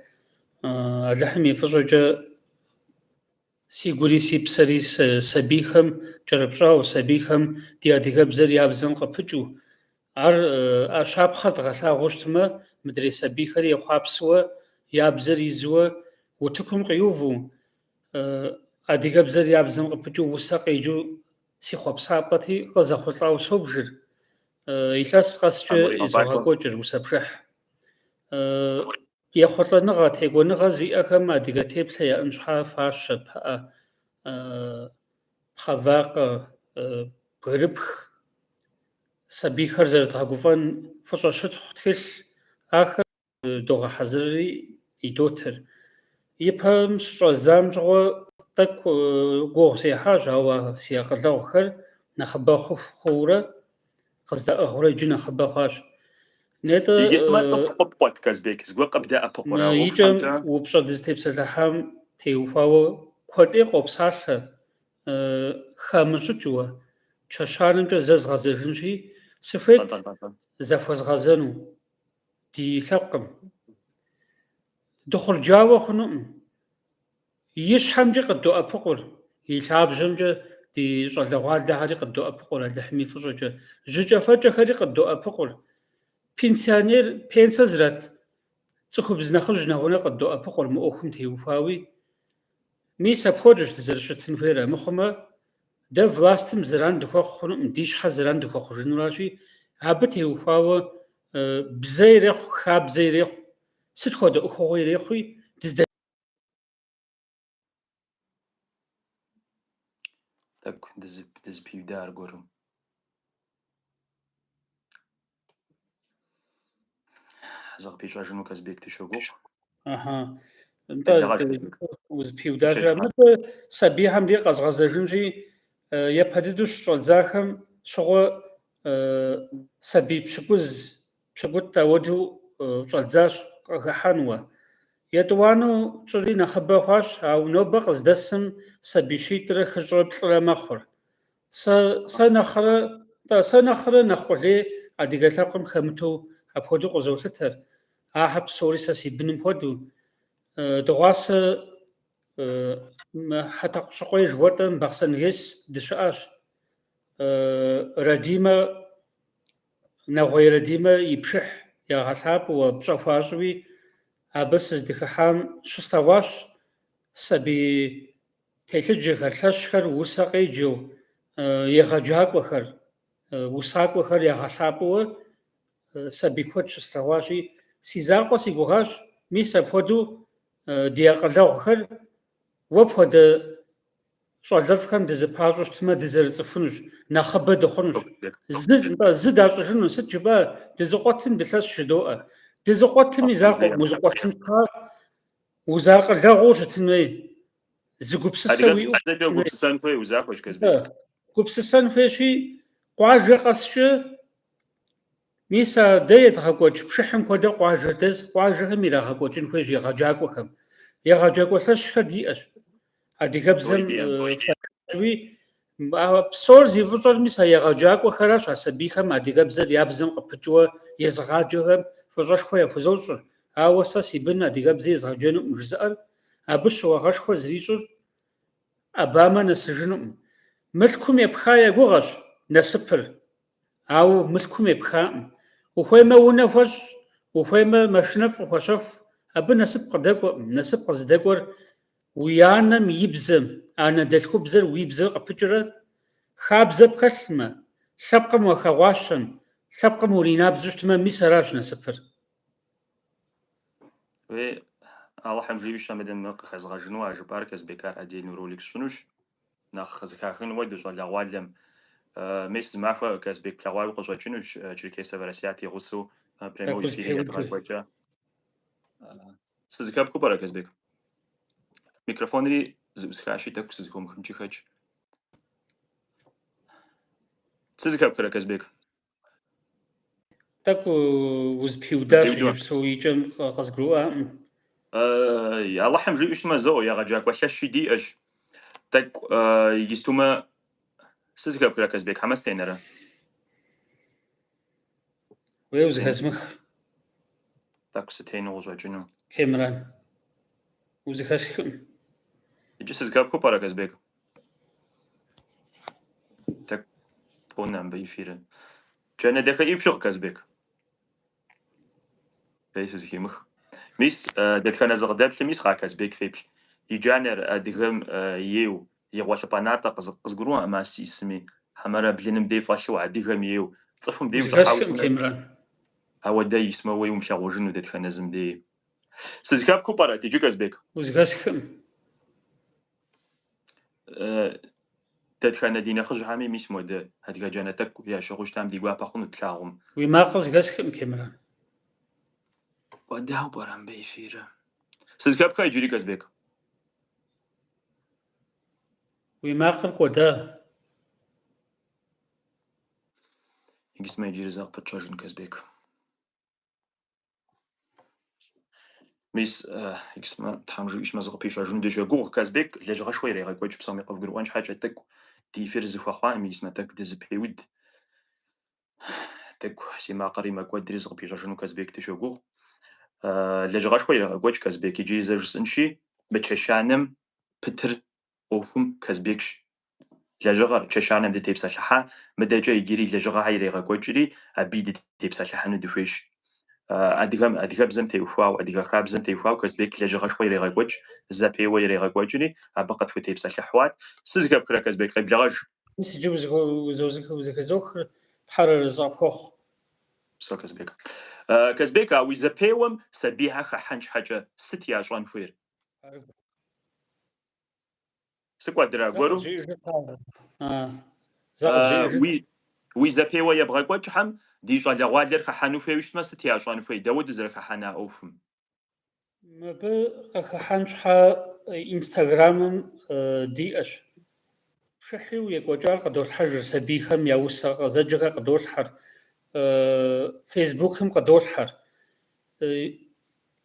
Speaker 2: اللحم يفجر سيقولي سيبسري سبيخم جربشاو سبيخم دي اديغا بزر يابزن قبجو اشاب خط غسا غشتما مدري سبيخري يخابسوا يابزر يزوا وتكم قيوفو اديغا بزر يابزن قبجو وساق يجو سي خبصابتي قزا خطاو صبجر يلاس قاسجه يزوها قوجر وسبرح يخطر نغا تيغو نغا زي أكام أديغا تيبتا يا أنشحا فاشا بها خذاق بربخ سبيخر زرد غاقوفان فشا شتخ تفل آخر دوغا حزري يدوتر يبها مشرا زامجغو تك غوغ سيحا جاوا سياق اللوخر نخبا خورة قصدا أخورة جنا خبا خاش
Speaker 1: يجسمات كازبيك زغوا قبدا ابقرا
Speaker 2: يجم وبشا دزتيب سلحام تيوفاو كودي قبساله خامشو جوا تشاشارن جزاز غازرنشي سفيت زفوز غازنو دي ثقم دخل جاوا خنوم يش حمجي قدو ابقر يلعب جمجة دي شغال ده هاري قدو ابقر اللحمي فجأة جوجا فجأة هاري قدو ابقر بنسيانير بنسازرات تخب زنخل جناغونا قدو أبقر مؤخم تيوفاوي ميسا بخودش تزرشت تنفيرا مخما دا فلاستم زران دخوا خنو مديش حزران دخوا خرجنو راشي عبت تيوفاوي بزي ريخ خاب زي ريخ ستخوا دا أخوغي ريخوي تزدا
Speaker 1: تاك دز بيودار قرم زغ بيجاجنو كازبيك تشوغو
Speaker 2: اها انت وز بيوداجا مت سبيهم دي قزغزجنجي يبهددوش شولزاخم شغو سبي بشبوت ودو شولزاش قحانوا يدوانو شولي نخبخاش او نوبا قزدسم سبي شيتر خجر بطلا مخر سنخر نخولي اديغتاقم خمتو أبودو قزوتتر أحب سوري ساسي بنم هودو دغاس حتى قشقوي جواتن بخسن يس دشاش رديمة نغوي رديمة يبشح يا غساب وبشفاشوي абы сыздыхыхьам щыстэгъуащ сабий телъыджэхэр, лъэщхэр усэ къеджэу, егъэджакӏуэхэр, усакӏуэхэр ягъэлъапӏэуэ сабий куэд щыслъэгъуащи, си закъуэ си гугъащ. Мис апхуэдэу ди акъылэгъухэр уэ пхуэдэ щӏалэфӏхэм дызыпащӏэу щытмэ, дызэрыцӏыхунущ, нэхъыбэ дыхъунущ. Зы дащӏыжыну, сыт жыпӏэ, дызыкъуэтым дылъэс жыдоӏэ. Дызыкъуэтым и закъуэкъым, узыкъуэтын щхьа узакъылэгъуу щытын хуей. Зы гупсысэ уиӏэу
Speaker 1: гупсысэн хуей узахуэщ Казбек.
Speaker 2: Гупсысэн хуейщи, къуажэ къэскӏэ мис дэ едгъэкӏуэкӏ, пшыхьым хуэдэ къуажэхэм ирагъэкӏуэкӏын хуейщ егъэджакӏуэхэм. Егъэджакӏуэ лъэщхэр диӏэщ. Адыгэбзэм псор зи фӏыщӏэр мис а егъэджакӏуэхэращ, а сабийхэм адыгэбзэр я бзэм къыпыкӏуэ езыгъаджэхэм фӏыщӏэшхуэ яхузощӏыр. Ауэ сэ си бын адыгэбзэ езгъэджэнуӏым жызыӏэр, абы щыуагъэшхуэ зрищӏыр ӏэбамэ нэсыжынуӏым. Мылъкум епха я гугъэщ насыпыр, ауэ мылъкум епхаӏым. Ухуеймэ унэ хуэщӏ, ухуеймэ машинэфӏ ухуэщэху, абы насып къыдэкӏуэӏым. Насып къыздэкӏуэр уи анэм и бзэм, анэдэлъхубзэр уи бзэр къыпыкӏрэ, хабзэ пхэлъмэ, лъэпкъым уахэгъуащэм, лъэпкъым уринабзэу щытмэ, мис аращ насыпыр.
Speaker 1: Аллахьым жиӏэу щытмэ, къыхэзгъэжыну а жыпӏар Казбекар отдельный ролик сщӏынущ. Нэхъ къызыхахын хуэдэу щӏалэгъуалэм мес зы махуэ Казбек плъэгъуауи къыщӏэкӏынущ Черкесов Россият и гъусэу прямой эфирым едгъэкӏуэкӏэ. Сызыхэпхъыу пӏэрэ Казбек? Микрофонри зыӏусхащи, тӏэкӏу сызыхуэмыхъункӏи хэкӏ. Сызыхэпхрэ Казбек?
Speaker 2: Тӏэкӏу узыпиудащ иджыпсту икӏэм къызгурыӏуаӏым.
Speaker 1: Аллахьым жиӏэу щытмэ, зоӏэ егъэджакӏуэ лъэщи диӏэщ. Тӏэкӏу истумэ сызыхэпхрэ Казбек? Хьэмэ стенэрэ?
Speaker 2: Уей узыхэзмых.
Speaker 1: Тӏэкӏу сытену къыщӏэкӏыну.
Speaker 2: Кемран. Узыхэсхым.
Speaker 1: Иджы сызыхэпхъыу пӏэрэ Казбек? Тӏэкӏу тӏонэ мыбы эфирым. Джанэ дахэ ипщыгъ Казбек? Бей сызыхимых. Мис дэтхэнэ зыкъыдэплъым исхьа Казбек феплъ. И джанэр адыгэм еу, игъуэлъыпӏэнатӏэ къызгурыӏуэӏым ар сисми. Хьэмэрэ блыным дей фӏэлъу адыгэм еу. Цӏыхум дей
Speaker 2: Узыхэсхым, Кемран.
Speaker 1: Ауэ дэ исмэ уей умылъэгъужыну дэтхэнэ зым дей. Сызыхэпхъыу пӏэрэ иджы Казбек?
Speaker 2: Узыхэсхым.
Speaker 1: Дэтхэнэ ди нэхъыжьхьэми мис модрэ адыгэ джанэ тӏэкӏу ящыгъыу щытам ди гуапэ хъуну тлъагъум.
Speaker 2: Уи макъыр зыхэсхым, Кемран.
Speaker 1: Кӏуэдауэ пӏэрэ мыбы эфирым? Сызыхэпхэ иджыри Казбек?
Speaker 2: Уи макъыр кӏуэда.
Speaker 1: Иджысмэ иджыри зыкъыпытщӏэжын Казбек. Мис иджысмэ тхьэм жиӏэу щытмэ зыкъыпищӏэжыну дыжэгугъ Казбек лэжьыгъэшхуэ ирегъэкӏуэкӏ псоми къывгурыӏуэн щхьэкӏэ тӏэкӏу ди эфир зыхуэхъуаӏым, исмэ тӏэкӏу дызыпеуд. Тӏэкӏу си макъыри мэкӏуэдри зыкъыпищӏэжыну Казбек дыжэгугъ. Лэжьыгъэшхуэ ирегъэкӏуэкӏ Казбек иджыри зэ жысӏэнщи, мы чэщанэм пытыр ӏуэхум Казбекщ. Лэжьыгъэр чэщанэм дытепсэлъыхьа, мыдэкӏэ иджыри лэжьыгъэхьэр ирегъэкӏуэкӏри, абы дытепсэлъыхьыну дыхуейщ. Адыгэбзэм теухуау, адыгэ хабзэм теухуау Казбек лэжьыгъэшхуэ ирегъэкӏуэкӏ, зэпеуэ ирегъэкӏуэкӏри, абы къытхутепсэлъыхьуат. Сызыхэпхрэ Казбек? Къеблэгъэж.
Speaker 2: Мис иджы узыхэзохыр тхьэрэ зыӏэпхуэхъу.
Speaker 1: Псо Казбек. Казбек, а уи зэпеуэм сабийхьэр хыхьэн щхьэкӏэ сыт ящӏэн хуейр? Сыкӏуэдрэ гуэру? Уи зэпеуэ ебгъэкӏуэкӏхьэм ди щӏалэгъуалэр хыхьэну хуейуэ щытмэ, сыт ящӏэн хуей? Дэуэ дызэрыхыхьэна ӏуэхум?
Speaker 2: Мыбы къыхыхьэн щхьэ Инстаграмым диӏэщ. Пшыхьи екӏуэкӏар къыдолъхьэжыр сабийхэм я усэ къэзэджэхэр къыдолъхьэр, Фейсбукым къыдолъхьэр.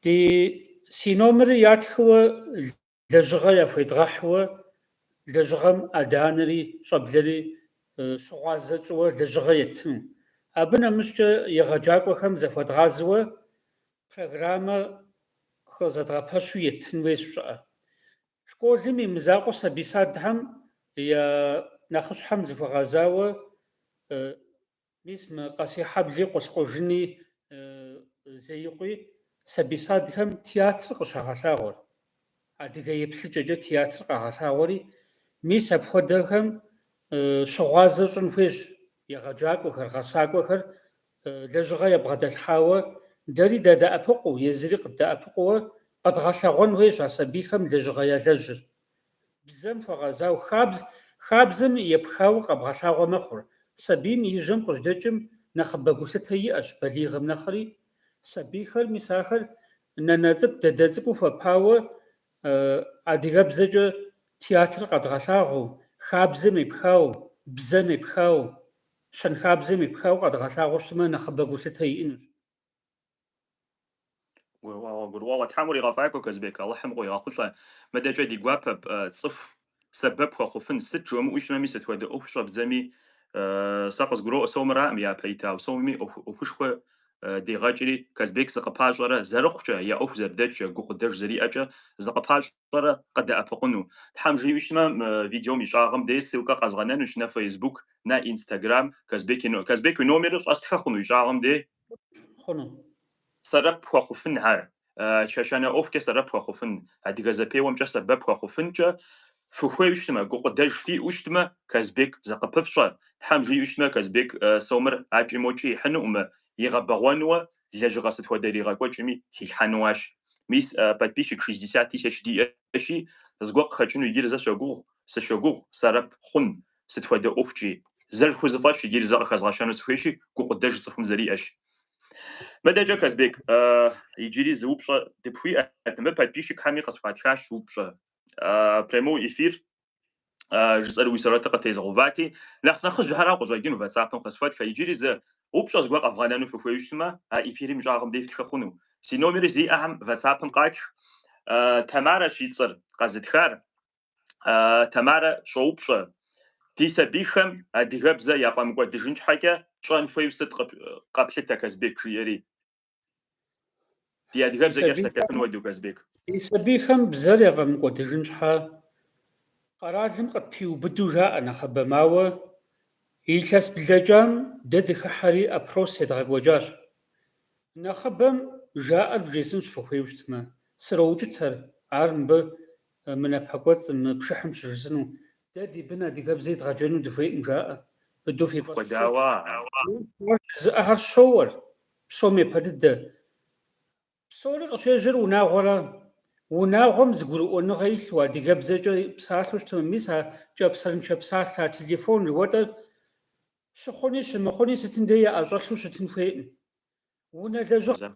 Speaker 2: Си номерыр ятхыуэ лэжьыгъэ яхуедгъэхьууэ, лэжьыгъэм адэ-анэри щӏэблэри щыгъуазэ щӏыуэ лэжьыгъэ етыну. Абы нэмыщӏкӏэ егъэджакӏуэхэм зэхуэдгъазэуэ программэ зэдгъэпэщу етын хуей щыӏэ. Школым и мызакъуэ сабий садхьэм я нэхъыщхьэм зыхуэгъэзауэ мис мы къэси хьэбли къулъкъужыни зеикъуи сабий-садхэм театр къыщагъэлъагъуэр, адыгэ еплъыкӏэкӏэ театр къагъэлъагъуэри, мис апхуэдэхэм щыгъуазэ щӏын хуейщ егъэджакӏуэхэр, гъэсакӏуэхэр лэжьыгъэ ебгъэдэлъхьауэ, дэри дадэӏэпыкъуу, езыри къыддэӏэпыкъууэ къэдгъэлъэгъуэн хуейщ а сабийхэм лэжьыгъэ ялэжьыр. Бзэм хуэгъэзау, хабзэм епхауэ къэбгъэлъагъуэ мэхъур. Сабийм и жьэм къыжьдэкӏым нэхъыбэ гулъытэ иӏэщ, балигъым нэхъри. Сабийхэр мис ахэр нанэ цӏыкӏу, дадэ цӏыкӏуу хуэпауэ адыгэбзэкӏэ театр къэдгъэлъагъуу, хабзэм епхау, бзэм епхау, щэнхабзэм епхау къэдгъэлъагъуэ щытмэ, нэхъыбэ гулъытэ иӏэнущ.
Speaker 1: Гурыӏуэгъуэ Тхьэм уригъэфӏакӏуэ, Казбек, Алыхьым къуигъэхъулӏэ. Мыдэкӏэ ди гуапэ цӏыху сэбэп хуэхъуфын сыт жумыӏуи щытмэми, сыт хуэдэ ӏуэху щӏэбдзэми, сэ къызгуроӏуэ сомракъым япэ итауэ. Сомми ӏуэхушхуэ дегъэкӏри, Казбек зыкъыпащӏэрэ зэрыхъукӏэ, я ӏуэху зэрыдэкӏкӏэ, гукъыдэж зэриӏэкӏэ зыкъыпащӏэрэ къыдэӏэпыкъуну. Тхьэм жиӏэу щытмэ, видеом и щӏагъым дей ссылкэ къэзгъэнэнущ на Facebook, на Instagram. Казбек уи номерыр щӏэстхэ хъуну и щӏагъым дей?
Speaker 2: Хъуну.
Speaker 1: Сэрэп хуэхъуфын ар. Чэщанэ ӏуэхукӏэ сэрэп хуэхъуфын, адыгэ зэпеуэмкӏэ сэбэп хуэхъуфынкӏэ фыхуейуэ щытмэ, гукъыдэж фиӏэу щытмэ, Казбек зыкъыпыфщӏэ. Тхьэм жиӏэу щытмэ, Казбек сомыр акӏи мокӏи ихьынуӏымэ, игъэбэгъуэнууэ лэжьыгъэ сыт хуэдэ иригъэкӏуэкӏми хилъхьэнуащ. Мис подписчик 60 тысяч диӏэщи, зыгуэр къыхэкӏыну иджыри зэ сыщогугъ сэрэп хъун сыт хуэдэ ӏуэхукӏи. Зэр хузэфӏэщ, иджыри зэ къыхэзгъэщэну сыхуейщи, гукъыдэж цӏыхум зэриӏэщ. Мыдэкӏэ, Казбек, иджыри зы упщӏэ дыпхуиӏэт. Мы подписчикхэми къысхуатхащ упщӏэ. Прямой эфир жысӏэр уи сэрэты къытезыгъэувати. Нэхъ нэхъыжь жыхьэрауэ къыщӏэкӏыну WhatsApp-ым къысфэтхэ. Иджыри зы упщӏэ зыгуэр къэвгъэнэну фыхуейуэ щытмэ, а эфирым и щӏагъым дей фтхы хъуну. Си номери зиӏэхьэм WhatsApp-ым къатх. Тамарэщ и цӏэр къэзытхар. Тамарэ щӏоупщӏэ. Ди сабийхэм адыгэбзэ яфӏэмыкӏуэдыжын щхьэкӏэ чӏэн хуейуэ сыт къэплъытэ, Казбек, жиӏэри? Ди адыгэбзэкӏэ слъэкӏыфын хуэдэу, Казбек.
Speaker 2: Ди сабийхэм бзэр яфӏэмыкӏуэдыжын щхьэ къэралым къытпиубыду жаӏэ нэхъыбэ, мауэ илъэс блэкӏам дэ дыхыхьэри опрос седгъэкӏуэкӏащ. Нэхъыбэм жаӏэр вжесӏынщ фыхуейуэ щытмэ. Сроукӏытэр, ар мыбы мы напэкӏуэцӏым, мы пшыхьым щыжысӏыну. Дэ ди бын адыгэбзэ идгъэджэну дыхуейӏым жаӏэ. Быдэу фифӏэщ. Зыӏэхьэр щоуэр, псом епэ дыдэ. Псори къыщежьэр унагъуэрэ. Унагъуэм зыгурыӏуэныгъэ илъу адыгэбзэкӏэ псалъэу щытмэ, мис а кӏэпсэрыншэ псалъэ, а телефон жыхуэтӏэр щыхъуни щымыхъуни сытым дей яӏэщӏэлъу щытын хуейӏым. Унэ лэжьыгъэ.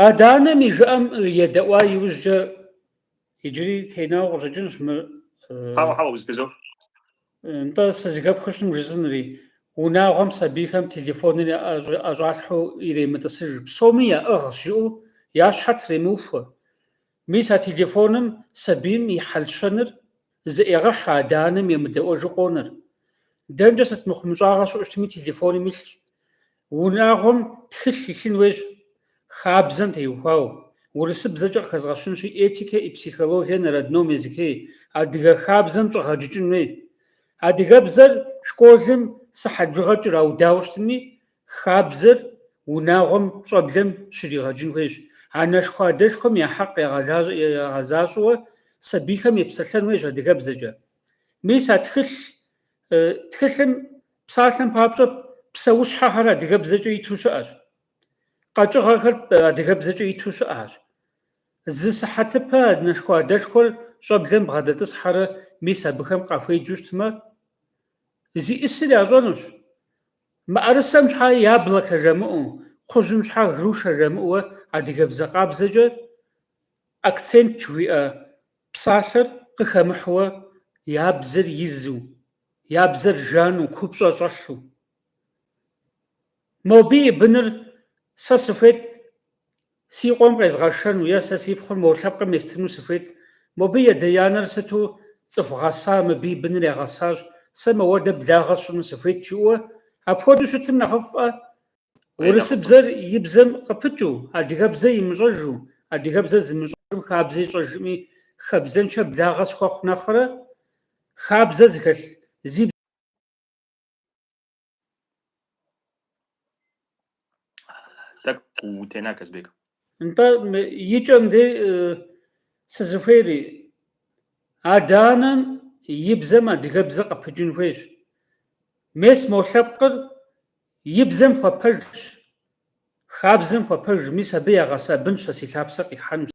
Speaker 2: Адэ-анэм и жыӏэм едэӏуа иужькӏэ иджыри тенауэ къыщӏэкӏынщ. Нтӏэ сызыхэпхыр щытым жысӏэнри. Унагъуэм сабийхэм телефоныр ӏэщӏалъхьэу иремытӏысыж. Псоми яӏыгъщ жыӏэу я щхьэр тремыухуэ. Мис а телефоным сабийм и хьэлщэныр зыӏегъэхь, адэ-анэм емыдэӏуэжу къонэр. Дэнкӏэ сыт мыхъумыщӏагъэ щыӏэу щытми телефоным илъщ. Унагъуэм тхылъ илъын хуейщ, хабзэм теухуауэ. Урысыбзэкӏэ къыхэзгъэщынщи, этикэ и психологие на родном языке. Адыгэ хабзэм щӏэгъэкӏыкӏын хуей. Адыгэбзэр школым сыхьэт жыгъэ кӏэраудауэ щытми, хабзэр унагъуэм щӏэблэм щригъэкӏын хуейщ. Анэшхуадэшхуэм я хьэкъ ягъэзащӏэуэ сабийхэм епсэлъэн хуейщ адыгэбзэкӏэ. Мис а тхылъым псалъэм папщӏэ псэущхьэхэр адыгэбзэкӏэ иту щыӏэщ. Къэкӏыгъэхэр адыгэбзэкӏэ иту щыӏэщ. Зы сыхьэтыпэ анэшхуадэшхуэр щӏэблэм бгъэдэтӏысхьэрэ, мис абыхэм къахуеджэу щытмэ, зиӏысыр ящӏэнущ. Мыӏэрысэм щхьэ яблокэ жэмыӏэу, кхъужьым щхьэ грушэ жэмыӏэуэ, адыгэбзэ къабзэкӏэ акцент жыхуиӏэ псалъэр къыхэмыхьуэ, я бзэр изу, я бзэр жану, купщӏэ щӏэлъу. Моби и быныр сэ сыхуейт си къуэм къезгъэшэну, е сэ си пхъур мо лъэпкъым естыну сыхуейт. Моби едэянэр сыту цӏыху гъэса, мыбы и быныр ягъэсащ, сэ моуэдэ благъэ сщӏыну сыхуейт жыӏэуэ, апхуэдэу щытым нэхъыфӏэ урысыбзэр и бзэм къыпыкӏыу, адыгэбзэ имыщӏэжу, адыгэбзэ зымыщӏэжым хабзэ ищӏэжми, хабзэнчэ благъэ схуэхъу нэхърэ хабзэ зыхэлъ зи
Speaker 1: تاكو تينا كازبيك
Speaker 2: нтӏэ икӏэм де сызыхуейри адэ-анэм и бзэм адыгэбзэ къэпыджын хуейщ. Мес мо лъэпкъыр и бзэм хуэпэжщ, хабзэм хуэпэж, мис абы ягъэсэбынщ, сэ си лъапсэр къихьэнущ.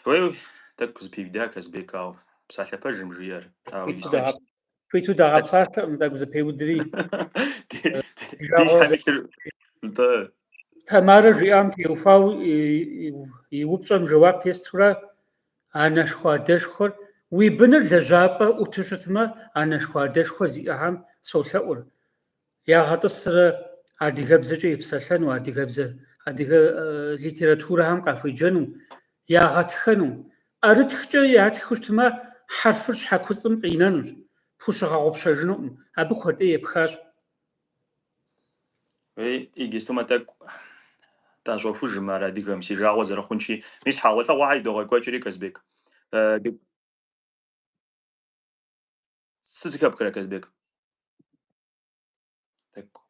Speaker 1: وي تاكو زبيبدا كازبيك أو بصالة باجم جيار أو
Speaker 2: хуиту дагъэпсалъэӏым, тӏэкӏу зэпеудри.
Speaker 1: ديش حبيشر أنت
Speaker 2: Тэмарэ жиӏам теухуауэ и упщӏэм жэуап естурэ анэшхуэ адэшхуэр уи быныр лэжьапӏэ ӏуту щытмэ, анэшхуэ адэшхуэ зиӏэхьэм солъэӏур. Ягъэтӏысрэ адыгэбзэкӏэ епсэлъэну, адыгэ литературэхэм къахуеджэну, ягъэтхэну. ӏэрытхкӏэ ятхыу щытмэ, хьэрфыр щхьэкуцӏым къинэнущ, пхущыгъэгъупщэжынукъым. Абы куэдӏей епхащ.
Speaker 1: وي يجيستو تاكو تاشوفو مارا ديغام سي جاغو زرخونشي ميس حاولت واحد دوغا كواتشري كازبيك سيزكاب كرا كازبيك تاكو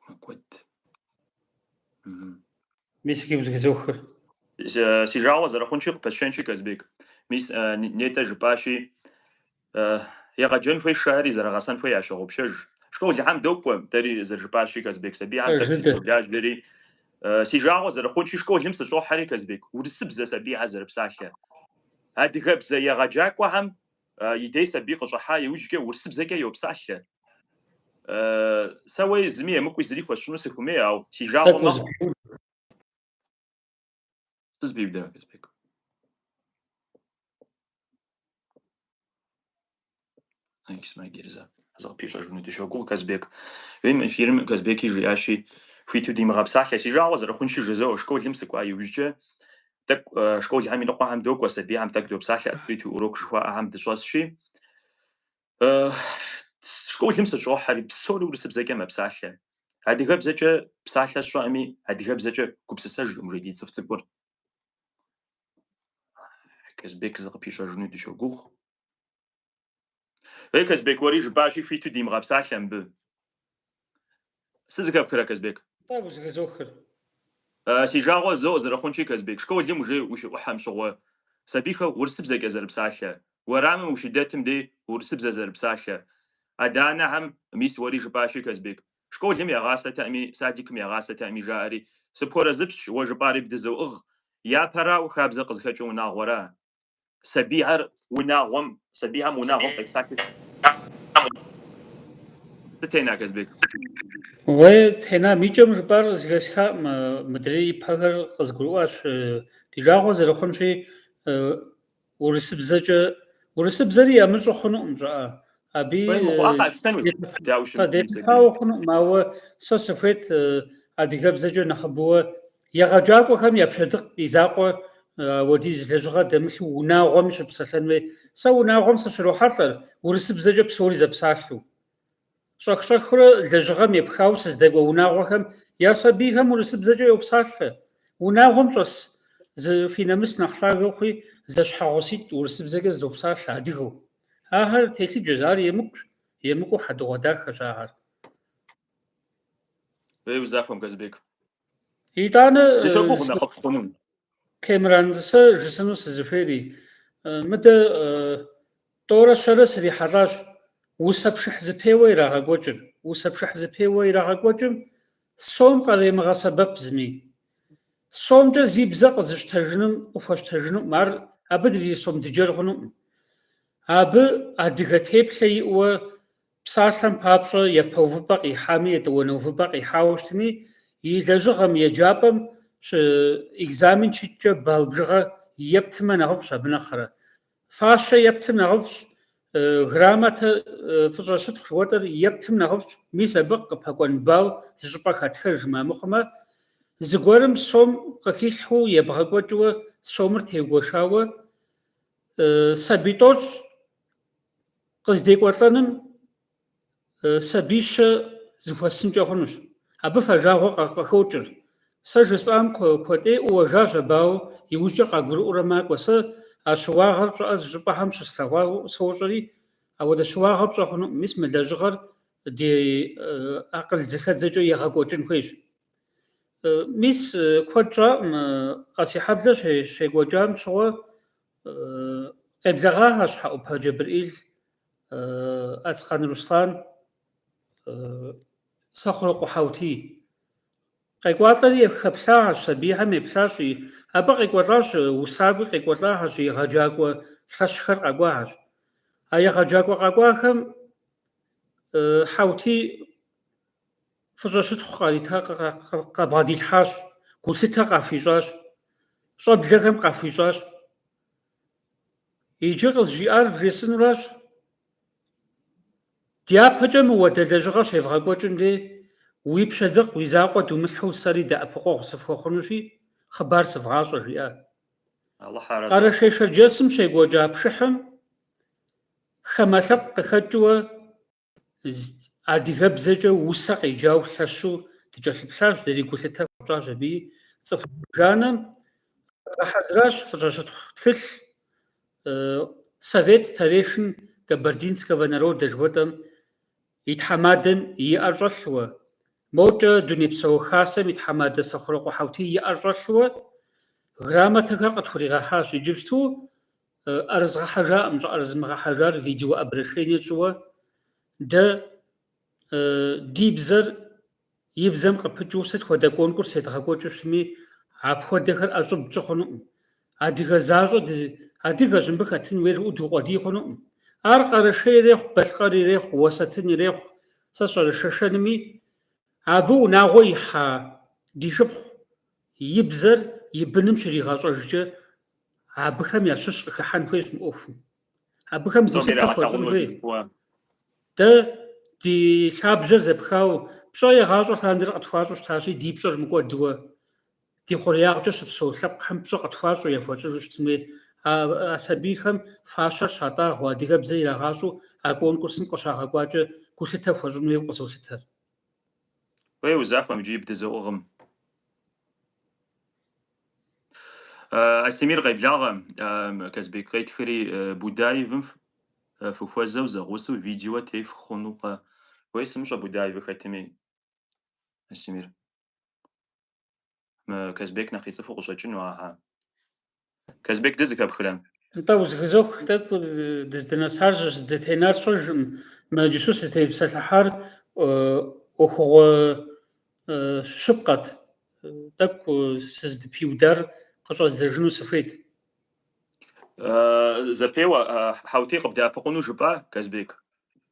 Speaker 1: ما كواد
Speaker 2: Миски узгезухэр.
Speaker 1: سي جاغو زرخونشي باشنشي كازبيك ميس نيتا جباشي يغجن في الشهري زرغسان في عشاء بشج شكون اللي عم دوكو تري زرجباشي كازبيك سبي عم تكتب جاج لري سي جاغو زرخونشي شكون اللي مسجو حري كازبيك ودسبزه سبي عزر بساحه هادي غبزه يغجاك وهم يدي سبي قشحا يوجك ورسبزه يو بساحه سوي زميه مكو يزري فشنو سكومي او سي جاغو ما سبي بدا كازبيك اسمع جيرزا هذا بيشا جوني دشوكو كازبيك وين فيلم كازبيكي رياشي فيتو دي مغبساحه سي جاغو زرخونشي جزو شكون اللي مسك يوجك تك شكون اللي عم ينقوا عم دوك وسبي عم تكدو بساحه فيتو اوروك شوا عم تشواسشي شكون اللي مسك حري بسولو ورسب زي كما بساحه هادي غبزه بساحه شامي هادي غبزه كوبسساج مريدي صفصبر كازبيك زق بيشا جوني دشوكو هيك كازبيك وري جباشي فيتو دي مغبساحه مب سيزكاب كرا كازبيك
Speaker 2: طيب узгезухэр.
Speaker 1: سي جاغو زو زرخونشي كازبيك شكون اللي مجي وش وحام شغو سبيخه ورسب زي كازر بساحه ورام وشدتم دي ورسب زي بساحه أدانا هم ميس وري جباشي كازبيك شكون اللي يغاسة تأمي ساديكم يغاسة تأمي جاري سبورة زبش وجباري بدزو إغ يا برا وخابز قزخجو ناغورا سبيعر وناغم سبيعم وناغم تكساكت ستينا كازبيك
Speaker 2: وتهنا ميجم جبار زغسخا مدري بحر قزغلواش ديجاغو زرخونشي ورسبزري امجو خنو امجا ابي
Speaker 1: مخواقع شتنو داوش
Speaker 2: تدخاو خنو ما هو سوسفيت اديغبزجو نخبو يغجاكو كم يبشدق يزاقو وديز لجغا دمخي وناغم شبسلن سو ناغم سشروحاتر ورسبزجو بسوري زبسالو شخشخرة لجغم يبخاو سزدقو وناغوهم يا صبيهم ورسبزجو يوبسالة وناغم شوس في نمس نخلاقو خي زشحاوسيت ورسبزجو زوبسالة عديغو هاهر تيتي جزار يمكو حد غدار خشاهر
Speaker 1: وزافهم كازبيك
Speaker 2: إيطانا
Speaker 1: دشوكو خنا خف خنون
Speaker 2: كاميران سا جسنو سزفيري مدى طورة شرس ري حراش وسبشح زبيوي راغا قوجر وسبشح زبيوي راغا قوجر صوم قري مغا سبب زمي صوم جا زيبزا زشتجنم وفشتجنم مار أبدري صوم دجرغنم أبا أدغتيب لي و بسالم بابشا يبوفبق يحامي يتونوفبق يحاوشتمي يلجغم يجابم ش إكزامن شيتجا بالبجغا يبتما نغفش أبنخرة فاشا يبتم نغفش غرامة فجرشت خواتر يبتم نغفش ميسا بق بحقوان بال زجبا خاتخرج ما مخما زغورم صوم قكيحو يبغاقوا جوا صومر تيغوشاوا سابيتوش قصديك وطنم سابيش زفوسن جاهنوش абы фэжагъуэ къыхокӏыр. Сэ жысӏам куэдӏеӏуу уэжащ абауэ иужькӏэ къагурыӏуурэ макӏуэ. Сэ а щыуагъэр пщӏыӏэ зы щӏыпӏэхэм щыслъэгъуауэ сощӏэри, ауэдэ щыуагъэ пщӏэ хъунуӏым. Мис мы лэжьыгъэр ди акъыл зыхэдзэкӏэ егъэкӏуэкӏын хуейщ. Мис куэд щӏаӏым къэсихьэблэ щекӏуэкӏам щыгъуэ къеблэгъа Щхьэӏупэ Джэбырӏил, Ацкъэн Руслан, Сэхъурыкъу Хьэутий. Къекӏуалӏэри хэплъагъэщ, сабийхэм еплъащ. Абы къекӏуэлӏащ, усакӏуи къекӏуэлӏагъэщ, егъэджакӏуэ лъэщхэр къэкӏуагъэщ. А егъэджакӏуэ къэкӏуахэм Хьэутий фӏыщӏэ щытхъу къэбгъэдилъхьащ, гулъытэ къахуищӏащ, щӏэблэхэм къахуищӏащ. Иджы къызжиӏар вжесӏэнуращ. Дяпэкӏэ мыуэдэ лэжьыгъэ щевгъэкӏуэкӏын дей, уи пщэдыкъ, уи закъуэ думылъхьэу сэри дэӏэпыкъуэгъу сыфхуэхъунущи, хъыбар сывгъащӏэ, жиӏэ. Къэрэшей шэрджэсым щекӏуэкӏа пшыхьым хамэ лъэпкъ къыхэкӏыуэ адыгэбзэкӏэ усэ къеджауэ лъэщу дыкӏэлъыплъащ, дэри гулъытэ хуэпщӏащ абыи. Цӏыху жанэм къахьэзыращ фӏыщӏэ щытхъу тхылъ Совет старейшин Кабардинского народа жыхуэтӏэм и тхьэмадэм иӏэр щӏэлъууэ, мокӏэ дунейпсо хасэм и тхьэмадэ Сэхъурыкъу Хьэутий иӏэр щӏэлъууэ грамотэхэр къытхуригъэхьащ. Иджыпсту ӏэрызгъэхьэжаӏым, щӏыӏэр зымыгъэхьэжар видео обращение щӏыуэ, дэ ди бзэр и бзэм къыпыкӏыу сыт хуэдэ конкурс едгъэкӏуэкӏыу щытми, апхуэдэхэр ӏэщӏыб хъунуӏым. Адыгэ защӏэ, адыгэщ мыбы хэтын уейр дукъуэдий хъунуӏым. Ар къэрэшей ирехъу, балъкъэр ирехъу, уэсэтын ирехъу, сэ щӏэрышэшэнми, абы унагъуэ ихьа ди шыпхъу и бзэр и быным щригъэщӏэжкӏэ, абыхэм ящыщ къыхыхьэн хуейщ мы ӏуэхум. Абыхэм гулъытэ хуэщӏын хуей. Дэ ди лъабжьэр зэпхауэ, пщӏэ егъащӏэ лъандэрэ къытхуащӏу щытащи, ди пщӏэр мыкӏуэдууэ, ди хъуреягъкӏэ щыпсэу лъэпкъхэм пщӏы къытхуащӏу яхуэкӏыжу щытын хуей. А сабийхэм фащэр щатӏагъуэ, адыгэбзэ ирагъащӏэу а конкурсым къыщагъэкӏуакӏэ гулъытэ хуэщӏын хуейуэ къызолъытэр.
Speaker 1: Уей узахуэм иджы бдызэӏугъым. Астемир къеблагъэ Казбек къетхэри Будаевым фыхуэзэу зэгъусэу видео теф хъунукъэ? Уей сымыщӏэ Будаевы хэтми, Астемир. Казбек нэхъ ицӏыхуу къыщӏэкӏыну ахьа. Казбек дэ зыхэпхрэ?
Speaker 2: НтӀэ узыхызох, тӀэкӀу дыздынэсар зыдытенар сщӀэжкъым. Мы иджыщӀу сызытепсэлъыхьар Ӏуэхугъуэ щыпкъэт. ТӀэкӀу сызыдыпиудар къыщӀэздзэжыну сыхуейт.
Speaker 1: Зэпеуэ Хьэутей къыбдэӀэпыкъуну жыпӀа Казбек?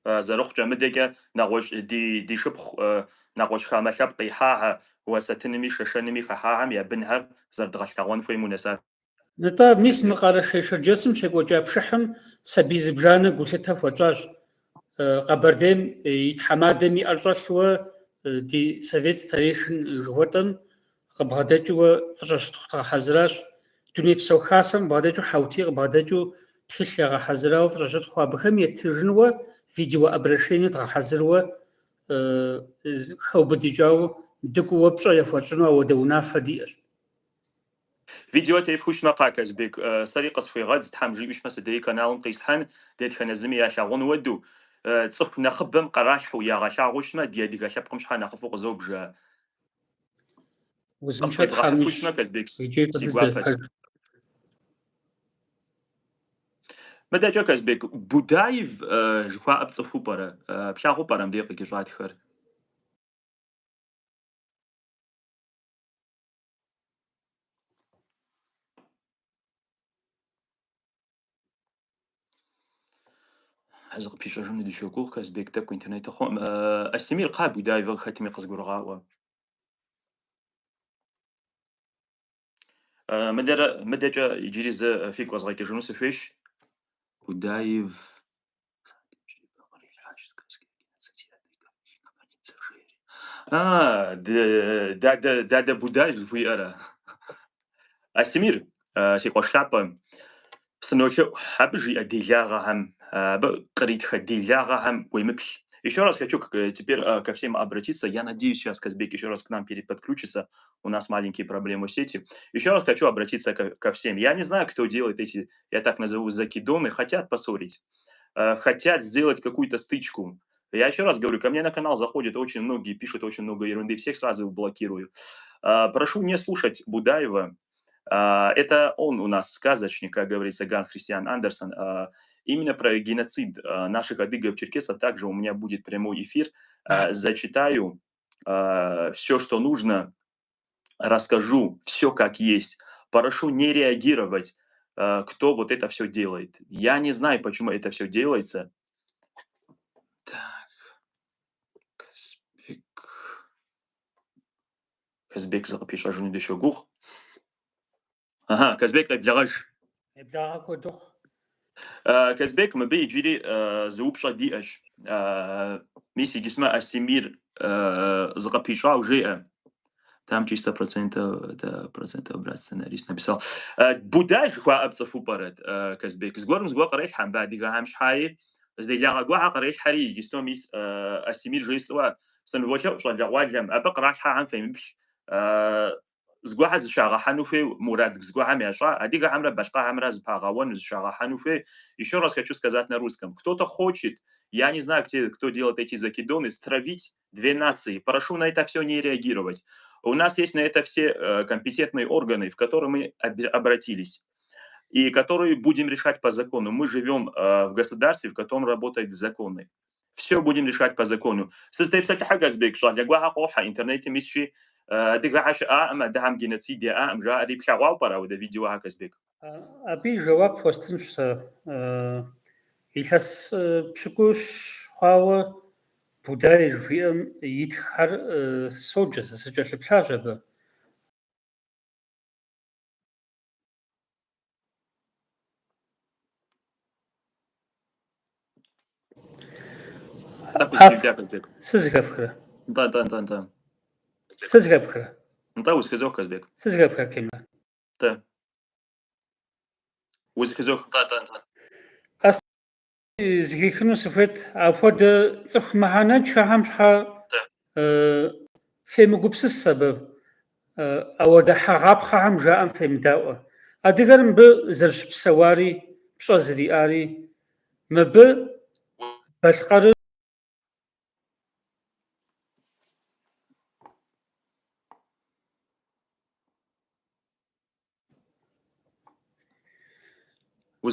Speaker 1: ЗэрыхъукӀэ мыдэкӀэ нэгъуэщӀ ди шыпхъу нэгъуэщӀ хамэ лъэпкъ ихьагъэ, уэсэтынми шэшэнми хэхьагъэм я бынхэр зэрыдгъэлъэгъуэн хуейм унэсар.
Speaker 2: НтӀэ мис мы къэрэшей шэрджэсым щекӀуэкӀа пшыхьым сабий зыбжанэ гулъытэ хуэкӀащ. Къэбэрдейм и тхьэмадэм иӀэр щӀэлъууэ ди Совет старейшин жыхуэтӏэм къыбгъэдэкӏыуэ фӏыщӏэ щытхъу тгъэхьэзыращ. Дунейпсо хасэм къыбгъэдэкӏыу, Хьэутий къыбгъэдэкӏыу тхылъ ягъэхьэзырауэ фӏыщӏэ щытхъу абыхэм етыжынуэ видео обращение дгъэхьэзыруэ хэубыдыкӏауэ дыкӏуэуэ пщӏэ яхуэщӏыну ауэдэ унафэ диӏэщ.
Speaker 1: Видео теф хущмэ кхъа Казбек, сэри къысхуегъэдз Тхьэм жиӏущмэ сыдей каналым къислъхьэн, дэтхэнэ зыми ялъагъун хуэдэу, цӏыху нэхъыбэм къэралъхьэу ягъэлъагъуу щытмэ, ди адыгэ лъэпкъым щхьэ нэхъыфӏу къызобжа?
Speaker 2: Узыншэ Тхьэм
Speaker 1: Къысхуедгъэхьыфу Казбек,
Speaker 2: иджыри
Speaker 1: си гуапэщ. Мыдэкӏэ Казбек, Будаев жыхуаӏэ пцӏыхуу пӏэрэ? Плъагъуу пӏэрэ мыбдеж къыджыщӏатхэр? Зыкъыпищӏэжыну дыщогугъ Казбек, тӏэкӏу интернетыр хъуӏым. Астемир кхъа Будаевыр хэтми къызгурыгъаӏуэ? Мыдэкӏэ иджыри зэ фигу къэзгъэкӏыжыну сыхуейщ. Будаев дадэ Будаев жыхуиӏэрэ? Астемир, си къуэш лъапӏэ, сынолъэӏу, абы жиӏэ делагъэхьэм, абы къритхэ делагъэхьэм уемыплъ. Еще раз хочу теперь ко всем обратиться. Я надеюсь, сейчас Казбек еще раз к нам подключится. У нас маленькие проблемы с сетью. Еще раз хочу обратиться ко всем. Я не знаю, кто делает эти, я так назову, закидоны, хотят поссорить, хотят сделать какую-то стычку. Я еще раз говорю, ко мне на канал заходят очень многие, пишут очень много ерунды, всех сразу блокирую. Прошу не слушать Будаева. Это он у нас сказочник, как говорится, Ган Христиан Андерсон. Именно про геноцид наших адыгов, черкесов. Также у меня будет прямой эфир. Зачитаю все, что нужно, расскажу все как есть. Прошу не реагировать, кто вот это все делает. Я не знаю, почему это все делается. Так, Казбек запиша жуни еще гух. Ага, Казбек лайблагаж. Казбек мы бы иджири заупша диаш. Миси гисма асимир запиша уже. Там чисто процентов брат сценарист написал. Будаш хва абцафу парад Казбек. Сгорм сгор qarayt ham badiga ham shhay. Zdelaga gwa qarayt hari gisto mis асимир жесва سنوشل شو جوالهم أبقى راح هم فهم زقوا شاغا حنوفي مراد زقوا هم яша адига хамра башка хамра зпагавон шаға хануфе. Еще раз хочу сказать на русском. Кто-то хочет, я не знаю, кто делает эти закидоны, стравить две нации. Прошу на это все не реагировать. У нас есть на это все компетентные органы, в которые мы обратились и которые будем решать по закону. Мы живем в государстве, в котором работают законы. Все будем решать по закону. Состоит Газбек, что для Гуахаха интернете мисчи дигаш ам дам геноцид ам жари пшавал пара вот видео Газбек.
Speaker 2: Аби жаваб хвастыншса. Илъэс пщыкӏущ хъуауэ Будай жиӏэм итхэр соджэ, сэ сыкӏэлъыплъащ абы. Сызыхэпхрэ?
Speaker 1: Да.
Speaker 2: Сызыхэпхрэ?
Speaker 1: Да, узхизох Казбек.
Speaker 2: Сызыхэпхрэ Кемран?
Speaker 1: Да. Узхизох. Да.
Speaker 2: Ас зыхихыну сыхуейт апхуэдэ цӏыху мыхьэнэ шхыхьэм щхьэ фемыгупсыс абы. Ауэдэ хьэгъапхъэхьэм жаӏэм фемыдаӏуэ. Адыгэр мыбы зэрыщыпсэуари пщӏэ зыриӏари мыбы балъкъэрыр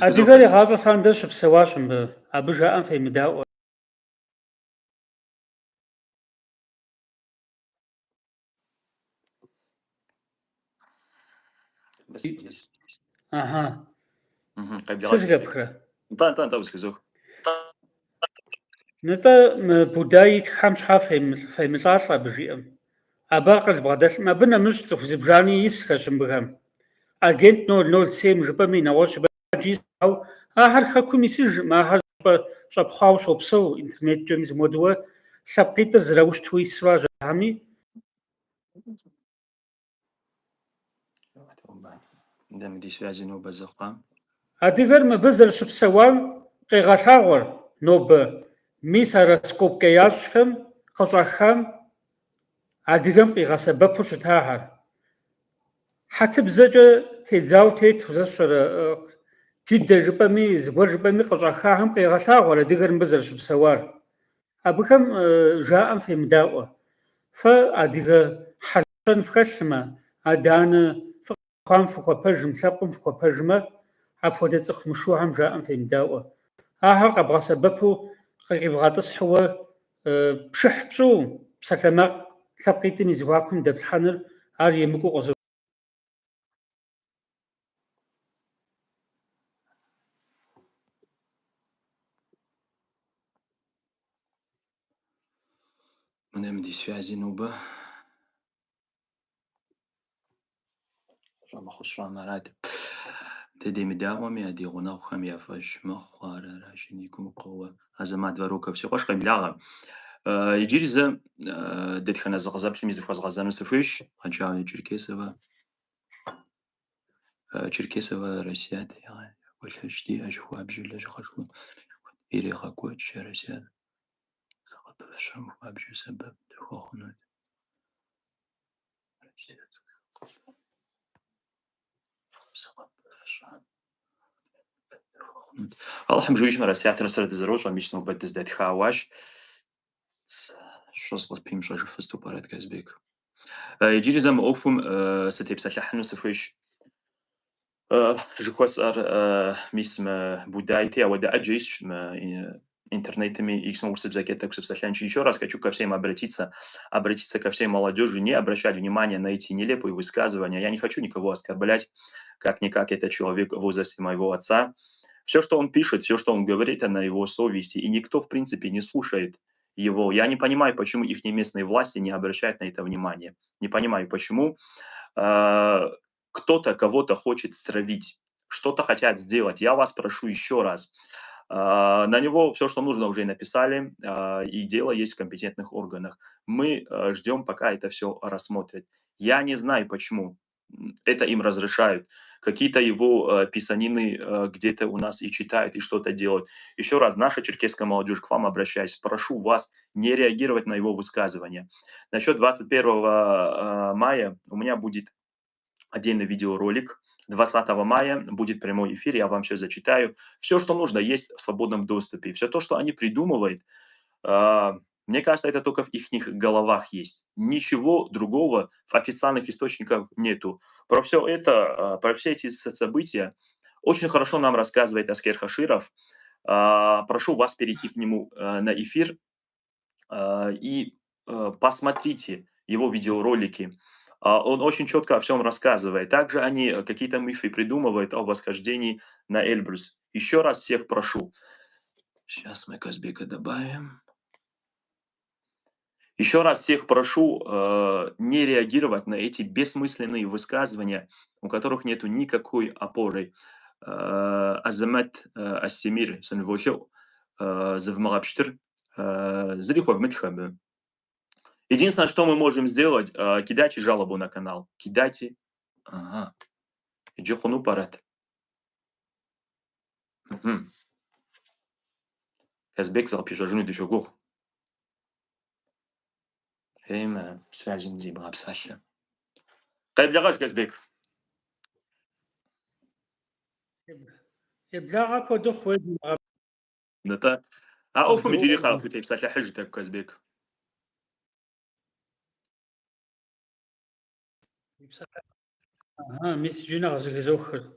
Speaker 2: адыгэр игъащӏэ лъандэ щыпсэуащ мыбы. Абы жаӏэм фемыдаӏуэ. Ага. Сызыхэпхрэ?
Speaker 1: Да, узхизох.
Speaker 2: Нтӏэ мы Будай итххэм щхьэ фемылӏалӏэ абы жиӏэм. Абы къызбгъэдэлъым, абы нэмыщӏ цӏыху зыбжани исхэщ мыбыхэм. Агент 007 жыпӏэми нэгъуэщӏ жыпӏэу ахэр хэкум исыжым, ахэр щӏэпхъуауэ щопсэу интернеткӏэми зымыуэдууэ лъэпкъитӏыр зэраущту ису ар жаӏэми. Адыгэр мыбы зэрыщыпсэуам къегъэлъагъуэр нобэ мис а раскопкэ ящӏхэм къыщӏэхам адыгэм къигъэсэбэпу щытахьэр. Хьэтыбзэкӏэ тедзауэ тету, сэ сщӏэрэ, джыдэ жыпӏэми, зыгуэр жыпӏэми къыщӏэхахэм къегъэлъагъуэр адыгэр мыбы зэрыщыпсэуар. Абыхэм жаӏэм фемыдаӏуэ. Фэ адыгэ хьэлщэн фхэлъымэ, адэ-анэ фыкъэхъуам фыхуэпэжым, лъэпкъым фыхуэпэжмэ, апхуэдэ цӏыху мышыухэм жаӏэм фемыдаӏуэ. Ахэр къэбгъэсэбэпу къыкъибгъэтӏысхьууэ пшыхь пщӏу псалъэмакъ лъэпкъитӏым и зэхуакум дэплъхьэныр ар емыкӏуу къызо.
Speaker 1: Ди связи нуба. Тедемидауами адигъунэгъухэм яфӏэщ мэхъу ар аращи игум къоуэ Азамат Варуков си къуэш къеблагъэ. Иджыри зэ дэтхэнэ зыкъызэплъми зыхуэзгъэзэну сыхуейщ. Хъанчауэ Черкесова Россият Колъэщ диӏэщ хуабжьу лэжьыгъэшхуэ ирегъэкӏуэкӏ Россият. Аллахым жуйшим Россиятыр сырт зрож, амишно бэдэс дэт хаваш. Что с пим что же выступает Казбек. Иджиризам офум сетепсалахну сфиш. Жухвас мисм будайте, а вот аджис интернетами их смогут собзакет так собственно. Еще раз хочу ко всем обратиться ко всей молодежи, не обращать внимания на эти нелепые высказывания. Я не хочу никого оскорблять, как-никак это человек в возрасте моего отца. Все, что он пишет, все, что он говорит, это на его совести, и никто, в принципе, не слушает его. Я не понимаю, почему их местные власти не обращают на это внимание. Не понимаю, почему кто-то кого-то хочет стравить, что-то хотят сделать. Я вас прошу еще раз. На него все, что нужно, уже написали, и дело есть в компетентных органах. Мы ждем, пока это все рассмотрят. Я не знаю, почему это им разрешают. Какие-то его писанины где-то у нас и читают, и что-то делают. Еще раз, наша черкесская молодежь, к вам обращаюсь, прошу вас не реагировать на его высказывания. Насчет 21 мая у меня будет отдельный видеоролик. 20 мая будет прямой эфир, я вам все зачитаю. Все, что нужно, есть в свободном доступе. Все то, что они придумывают, мне кажется, это только в их головах есть. Ничего другого в официальных источниках нету. Про все это, про все эти события очень хорошо нам рассказывает Аскер Хаширов. Прошу вас перейти к нему на эфир и посмотрите его видеоролики. Он очень четко о всем рассказывает. Также они какие-то мифы придумывают о восхождении на Эльбрус. Еще раз всех прошу. Сейчас мы Казбека добавим. Еще раз всех прошу не реагировать на эти бессмысленные высказывания, у которых нету никакой опоры. Азамат Ассемир Санвохил Завмагабштыр Зрихов Митхабы. Единственное, что мы можем сделать, кидайте жалобу на канал. Кидайте. Ага. Иджихуну парат. Казбек запишажуну дешогух. Эйма связен зибра абсалля. Тайблягаш Казбек.
Speaker 2: Еблагъэ куэду хъуейт
Speaker 1: Да-та. А офум иджири халфу тайпсалля хыжтак Казбек.
Speaker 2: мис иджы зыхезохыр.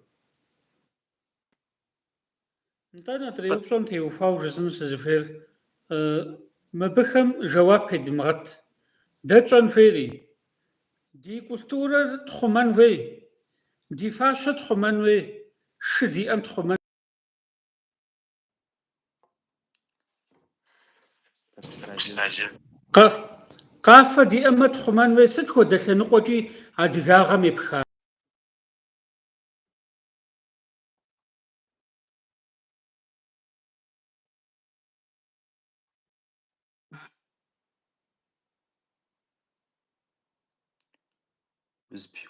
Speaker 2: НтӀэ триупщӀэм теухуауэ жысӀэну сызыхуейр, мыбыхэм жэуап педымгъэт. Дэ тщӀэн хуейри? Ди культурэр тхъумэн хуей, ди фащэ тхъумэн хуей, шы диӀэм тхъумэн. Къафэ диӀэмэ тхъумэн хуей, сыт хуэдэ лъэныкъуэкӀи адыгагъэм епха?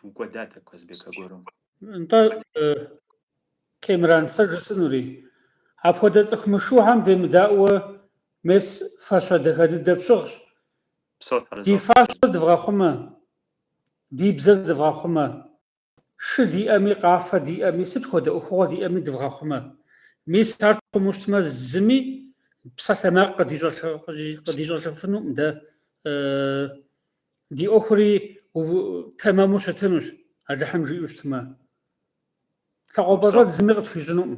Speaker 1: Укӏуэдат Казбек агуэру.
Speaker 2: НтӀэ Кемран сэ жысӀынури. Апхуэдэ цӀыху мышыухьэм демыдаӀуэ мес фащэ дахэ дыдэ пщыгъщ. Ди фащэр дывгъэхъумэ, ди бзэр дывгъэхъумэ, шы диӀэми, къафэ диӀэми, сыт хуэдэ Ӏуэхугъуэ диӀэми дывгъэхъумэ. Мис ар тхъуму щытмэ, зыми псалъэмакъ къыдищӀэлъыфынукъым дэ. Ди Ӏуэхури тэмэму щытынущ, Алыхьым жиӀэу щытмэ. Лъакъуэ щӀэт зыми къытхуищӀынукъым.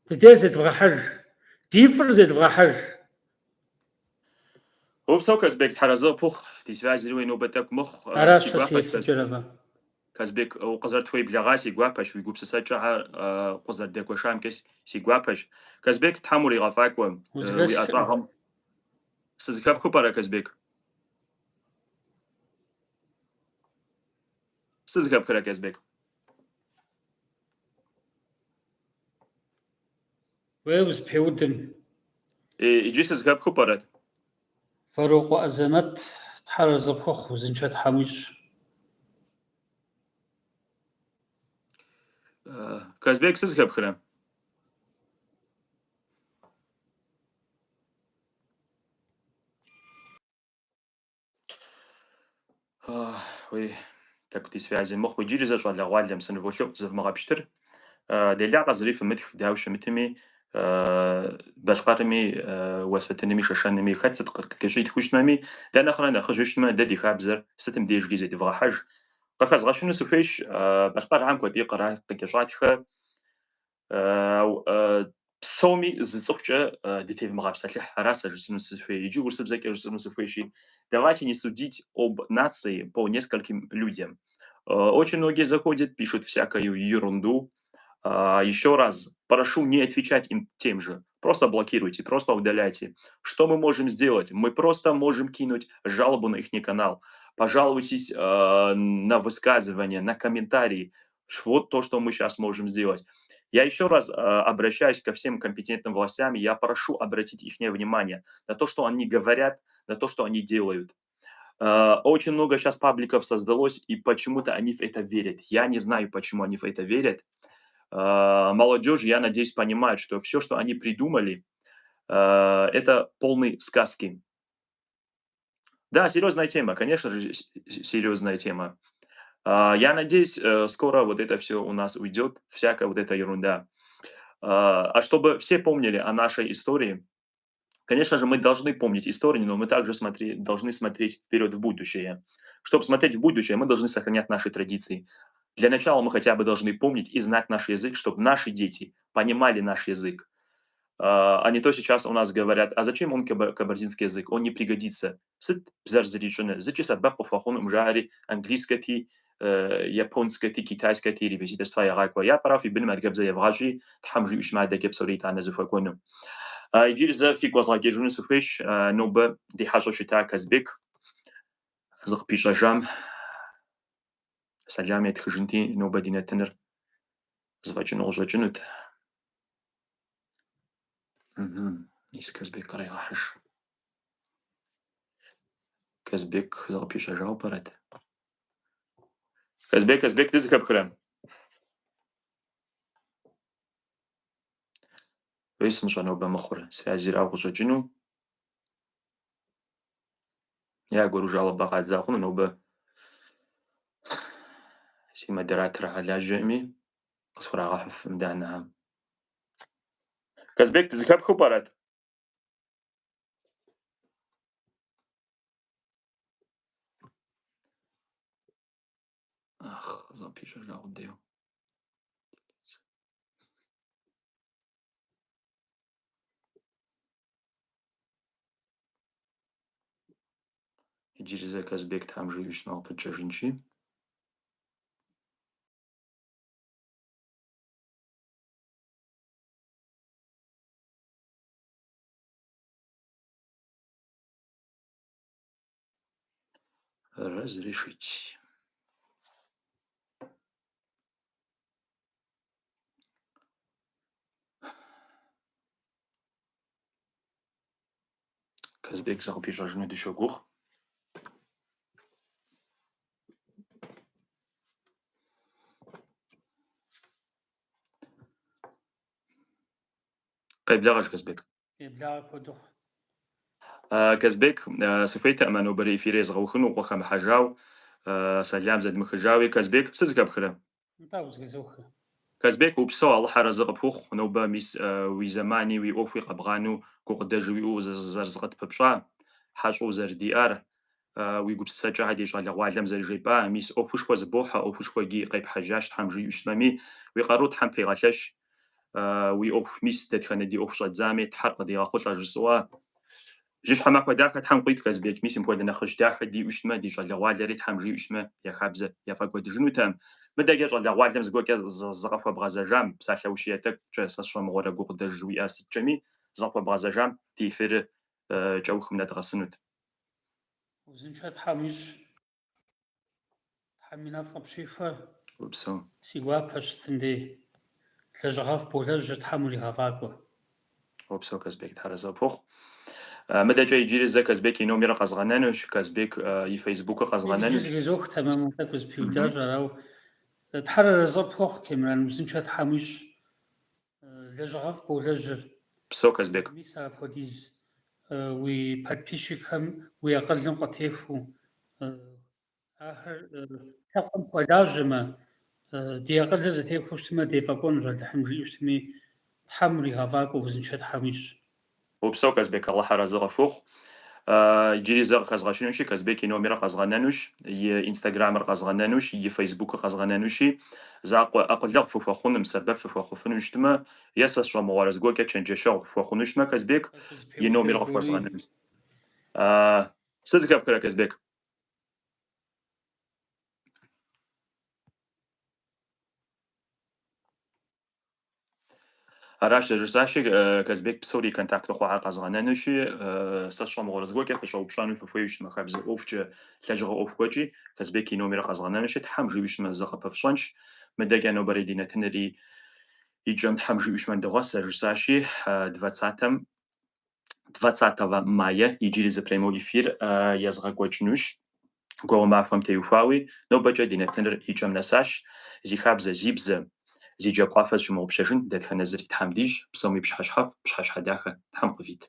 Speaker 2: Дыдей зедвгъэхьэж. Ди фӀыр зедвгъэхьэж.
Speaker 1: Опсэу Казбек тхьэрэзэ пухъ, ди связи уи нобэ мыхъу.
Speaker 2: Аращ сэ сеплъыкӀэр абы.
Speaker 1: Казбек къызэрытхуеблэгъа си гуапэщ, уи гупсысэкӏэхьэр къызэрыдэкӏуэшамкӏэ си гуапэщ. Казбек тхьэм уригъэфакӏуэ, уи ӏэщӏагъэм сызыхэпхыу пӏэрэ Казбек? Сызыхэпхырэ Казбек?
Speaker 2: Уей узыпеудым.
Speaker 1: Иджы сызыхэпхыу пӏэрэт?
Speaker 2: Фэрокъуэ Азамэт тхьэрэ зыпхуэхъу, узыншэ Тхьэм уищӏ.
Speaker 1: Казбек сызыхэпхырэ? уи такти связи моху иджири зэщӏэлэгъуалэм сыныволъэӏу зывмыгъэпщтыр. Деля къэзыри фымытх, дауи щымытми, Балъкъэрми, Уэсэтынми, Шэшэнми хэт сыт къыщӏитху щытмэми, дэ нэхърэ нэхъыжьу щытмэ, дэ ди хабзэр сытым дежкӏи зедывгъэхьэж. Къыхэзгъэщыну сыхуейщ, Балъкъэрхэм куэдий къыкӏэщӏатхэ, псоми зы цӏыхукӏэ дытевмыгъэпсэлъыхь. Ара сэ жысӏэну сыхуей. Иджы урысыбзэкӏэ жысӏэну сыхуейщи, давайте не судить об нации по нескольким людям. Очень многие заходят, пишут всякую ерунду. Еще раз прошу не отвечать им тем же. Просто блокируйте, просто удаляйте. Что мы можем сделать? Мы просто можем кинуть жалобу на их канал. Пожалуйтесь на высказывания, на комментарии. Вот то, что мы сейчас можем сделать. Я еще раз обращаюсь ко всем компетентным властям, и я прошу обратить их внимание на то, что они говорят, на то, что они делают. Очень много сейчас пабликов создалось, и почему-то они в это верят. Я не знаю, почему они в это верят. Молодежь, я надеюсь, понимает, что все, что они придумали, это полные сказки. Да, серьезная тема, конечно же, серьезная тема. Я надеюсь, скоро вот это все у нас уйдет, всякая вот эта ерунда. А чтобы все помнили о нашей истории, конечно же, мы должны помнить историю, но мы также должны смотреть вперед в будущее. Чтобы смотреть в будущее, мы должны сохранять наши традиции. Для начала мы хотя бы должны помнить и знать наш язык, чтобы наши дети понимали наш язык. А не то сейчас у нас говорят, а зачем он кабардинский язык? Он не пригодится. Сыт бзарзричуны, зачем бахуфахун умжари английский, японский, китайский, репетиторство ягаква. Я прав и бил мадгабза евгажи, тхамжи ушмада кепсорит аназуфакону. Иджирза фик возлагежуны сухвеш, нобе дихашо шита казбек, зыхпишажам, салям етхжинти, нобе динатенер, звачинол жачинут. Из Казбек Карайгахаш. Казбек зыгъэпищэжауэ пӏэрэт? Казбек, дызыхэпхрэ? Уей сымыщӏэнобэ мыхъур, связирауэ къыщӏэкӏыну. Я гуэру жалобэ къадза хъуну, нобэ си модераторыр хьэлажьэӏыми къысхурагъэхьыф мыдэ анэхьэм. Казбек, дызыхэпхыу пӏэрэт? Ах, зыгъэпищэжауэ дейуэ. Иджыри Казбек тхьэм жиӏэу щытмэ, къыпыткӏэжынщи. Разрешить. Казбек зыгъэпищэжыну дыщогугъ. Къеблагъэж Казбек.
Speaker 2: Къеблагъэ хуэдэхъу.
Speaker 1: Казбек, сыхуейтэкъым нобэ эфир езгъэухыну къыхэмыхьэжау, сэлам зэдмыхыжауи. Казбек, сыт зыхэпхрэ?
Speaker 2: НтӀэ узгъэзохэ.
Speaker 1: Казбек, упсэу Аллахь арэзы къыпхухъу, нобэ мис уи зэмани уи ӏуэхуи къэбгъанэу гукъыдэжу уиӏэу зэрызыкъытпыпщӏа, хьэщӏэу зэрыдиӏэр, уи гупсысэкӏэ ди щӏалэгъуалэм зэрыжепӏа, мис ӏуэхушхуэ зыбохьэ, ӏуэхушхуэги къепхьэжащ Тхьэм жиӏэу щытмэми, уи къару Тхьэм пегъэлъэщ, уи ӏуэху мис дэтхэнэ ди ӏуэху щӏэдзами Тхьэр къыдигъэхъулӏэ жысӏэуэ. Жьыщхьэмахуэ дахэ Тхьэм къуит Казбек, мис мыпхуэдэ нэхъыжь дахэ диӏэу щытмэ, ди щӏалэгъуалэри Тхьэм жиӏэу щытмэ, я хабзэ яфӏэкӏуэдыжынутэм. Мыдэкӏэ щӏалэгъуалэм зыгуэркӏэ зыкъыхуэбгъэзэжам, псалъэущие тӏэкӏукӏэ сэ сщӏэмыгъуэрэ гукъыдэж уиӏэ сыткӏэми, зыкъыхуэбгъэзэжам ди эфирыр кӏэухым нэдгъэсынут.
Speaker 2: Узыншэ Тхьэм ищӏ. Тхьэм и нэфӏ къыпщифэ.
Speaker 1: Упсэу.
Speaker 2: Си гуапэщ сытым лэжьыгъэфӏ болэжьыр Тхьэм уригъэфӏакӏуэ.
Speaker 1: Упсэу Казбек, Тхьэрэ зэпхъугъ. Мыдэкӏэ иджыри зэ Казбек и номерыр къэзгъэнэнущ, Казбек и фейсбукыр
Speaker 2: Иджы
Speaker 1: къэзгъэнэнущ.
Speaker 2: зыгезох тэмэму тӏэкӏу зыпиудащ, арауэ Тхьэр арэзыпхъугъ Кемран, узыншэ Тхьэм ищӏ. Лэжьыгъэфӏ болэжьыр.
Speaker 1: Псэу Казбек.
Speaker 2: Мис апхуэдиз уи подписчикхэм уи акъылым къытехыу تقوم قلاجمة دي أقل زتي خوشتما دي فاكون جال تحم ريشتمي تحمري هفاك وزنشت حميش
Speaker 1: وبسو كازبيك الله حرزق فوق يجري زغ قزغاشنوشي كازبيك نوميرا قزغنانوش انستغرام قزغنانوش فيسبوك قزغنانوشي زاق اقلق فخون مسبب فخوفنوشتما ياسس شو موارز جو كتشنجشو فخونوشما كازبيك ينوميرا قزغنانوش سزكاب كرا كازبيك أراش رجساشي كازبيك بسوري كونتاكت خو قزغنانوشي ساشو موارز جو كفشو بشانو ففويش ما خبز اوفش تلاجغ اوفكوجي كازبيك نوميرا قزغنانوشي تحم جويش ما زغ بفشانش مداجانو بريدينا تنري يجم تحم جويش من دغاس رجساشي 20 مايا يجري زبريمو إفير يزغ كوجنوش قوم معفهم تيوفاوي نو بجا دينا تنر يجم نساش زي خابزة زيبزة زي جاب قافز شمو بشجن داد خنزري تحم ديج بسومي بشحش حف بشحش حداخة تحم قفيت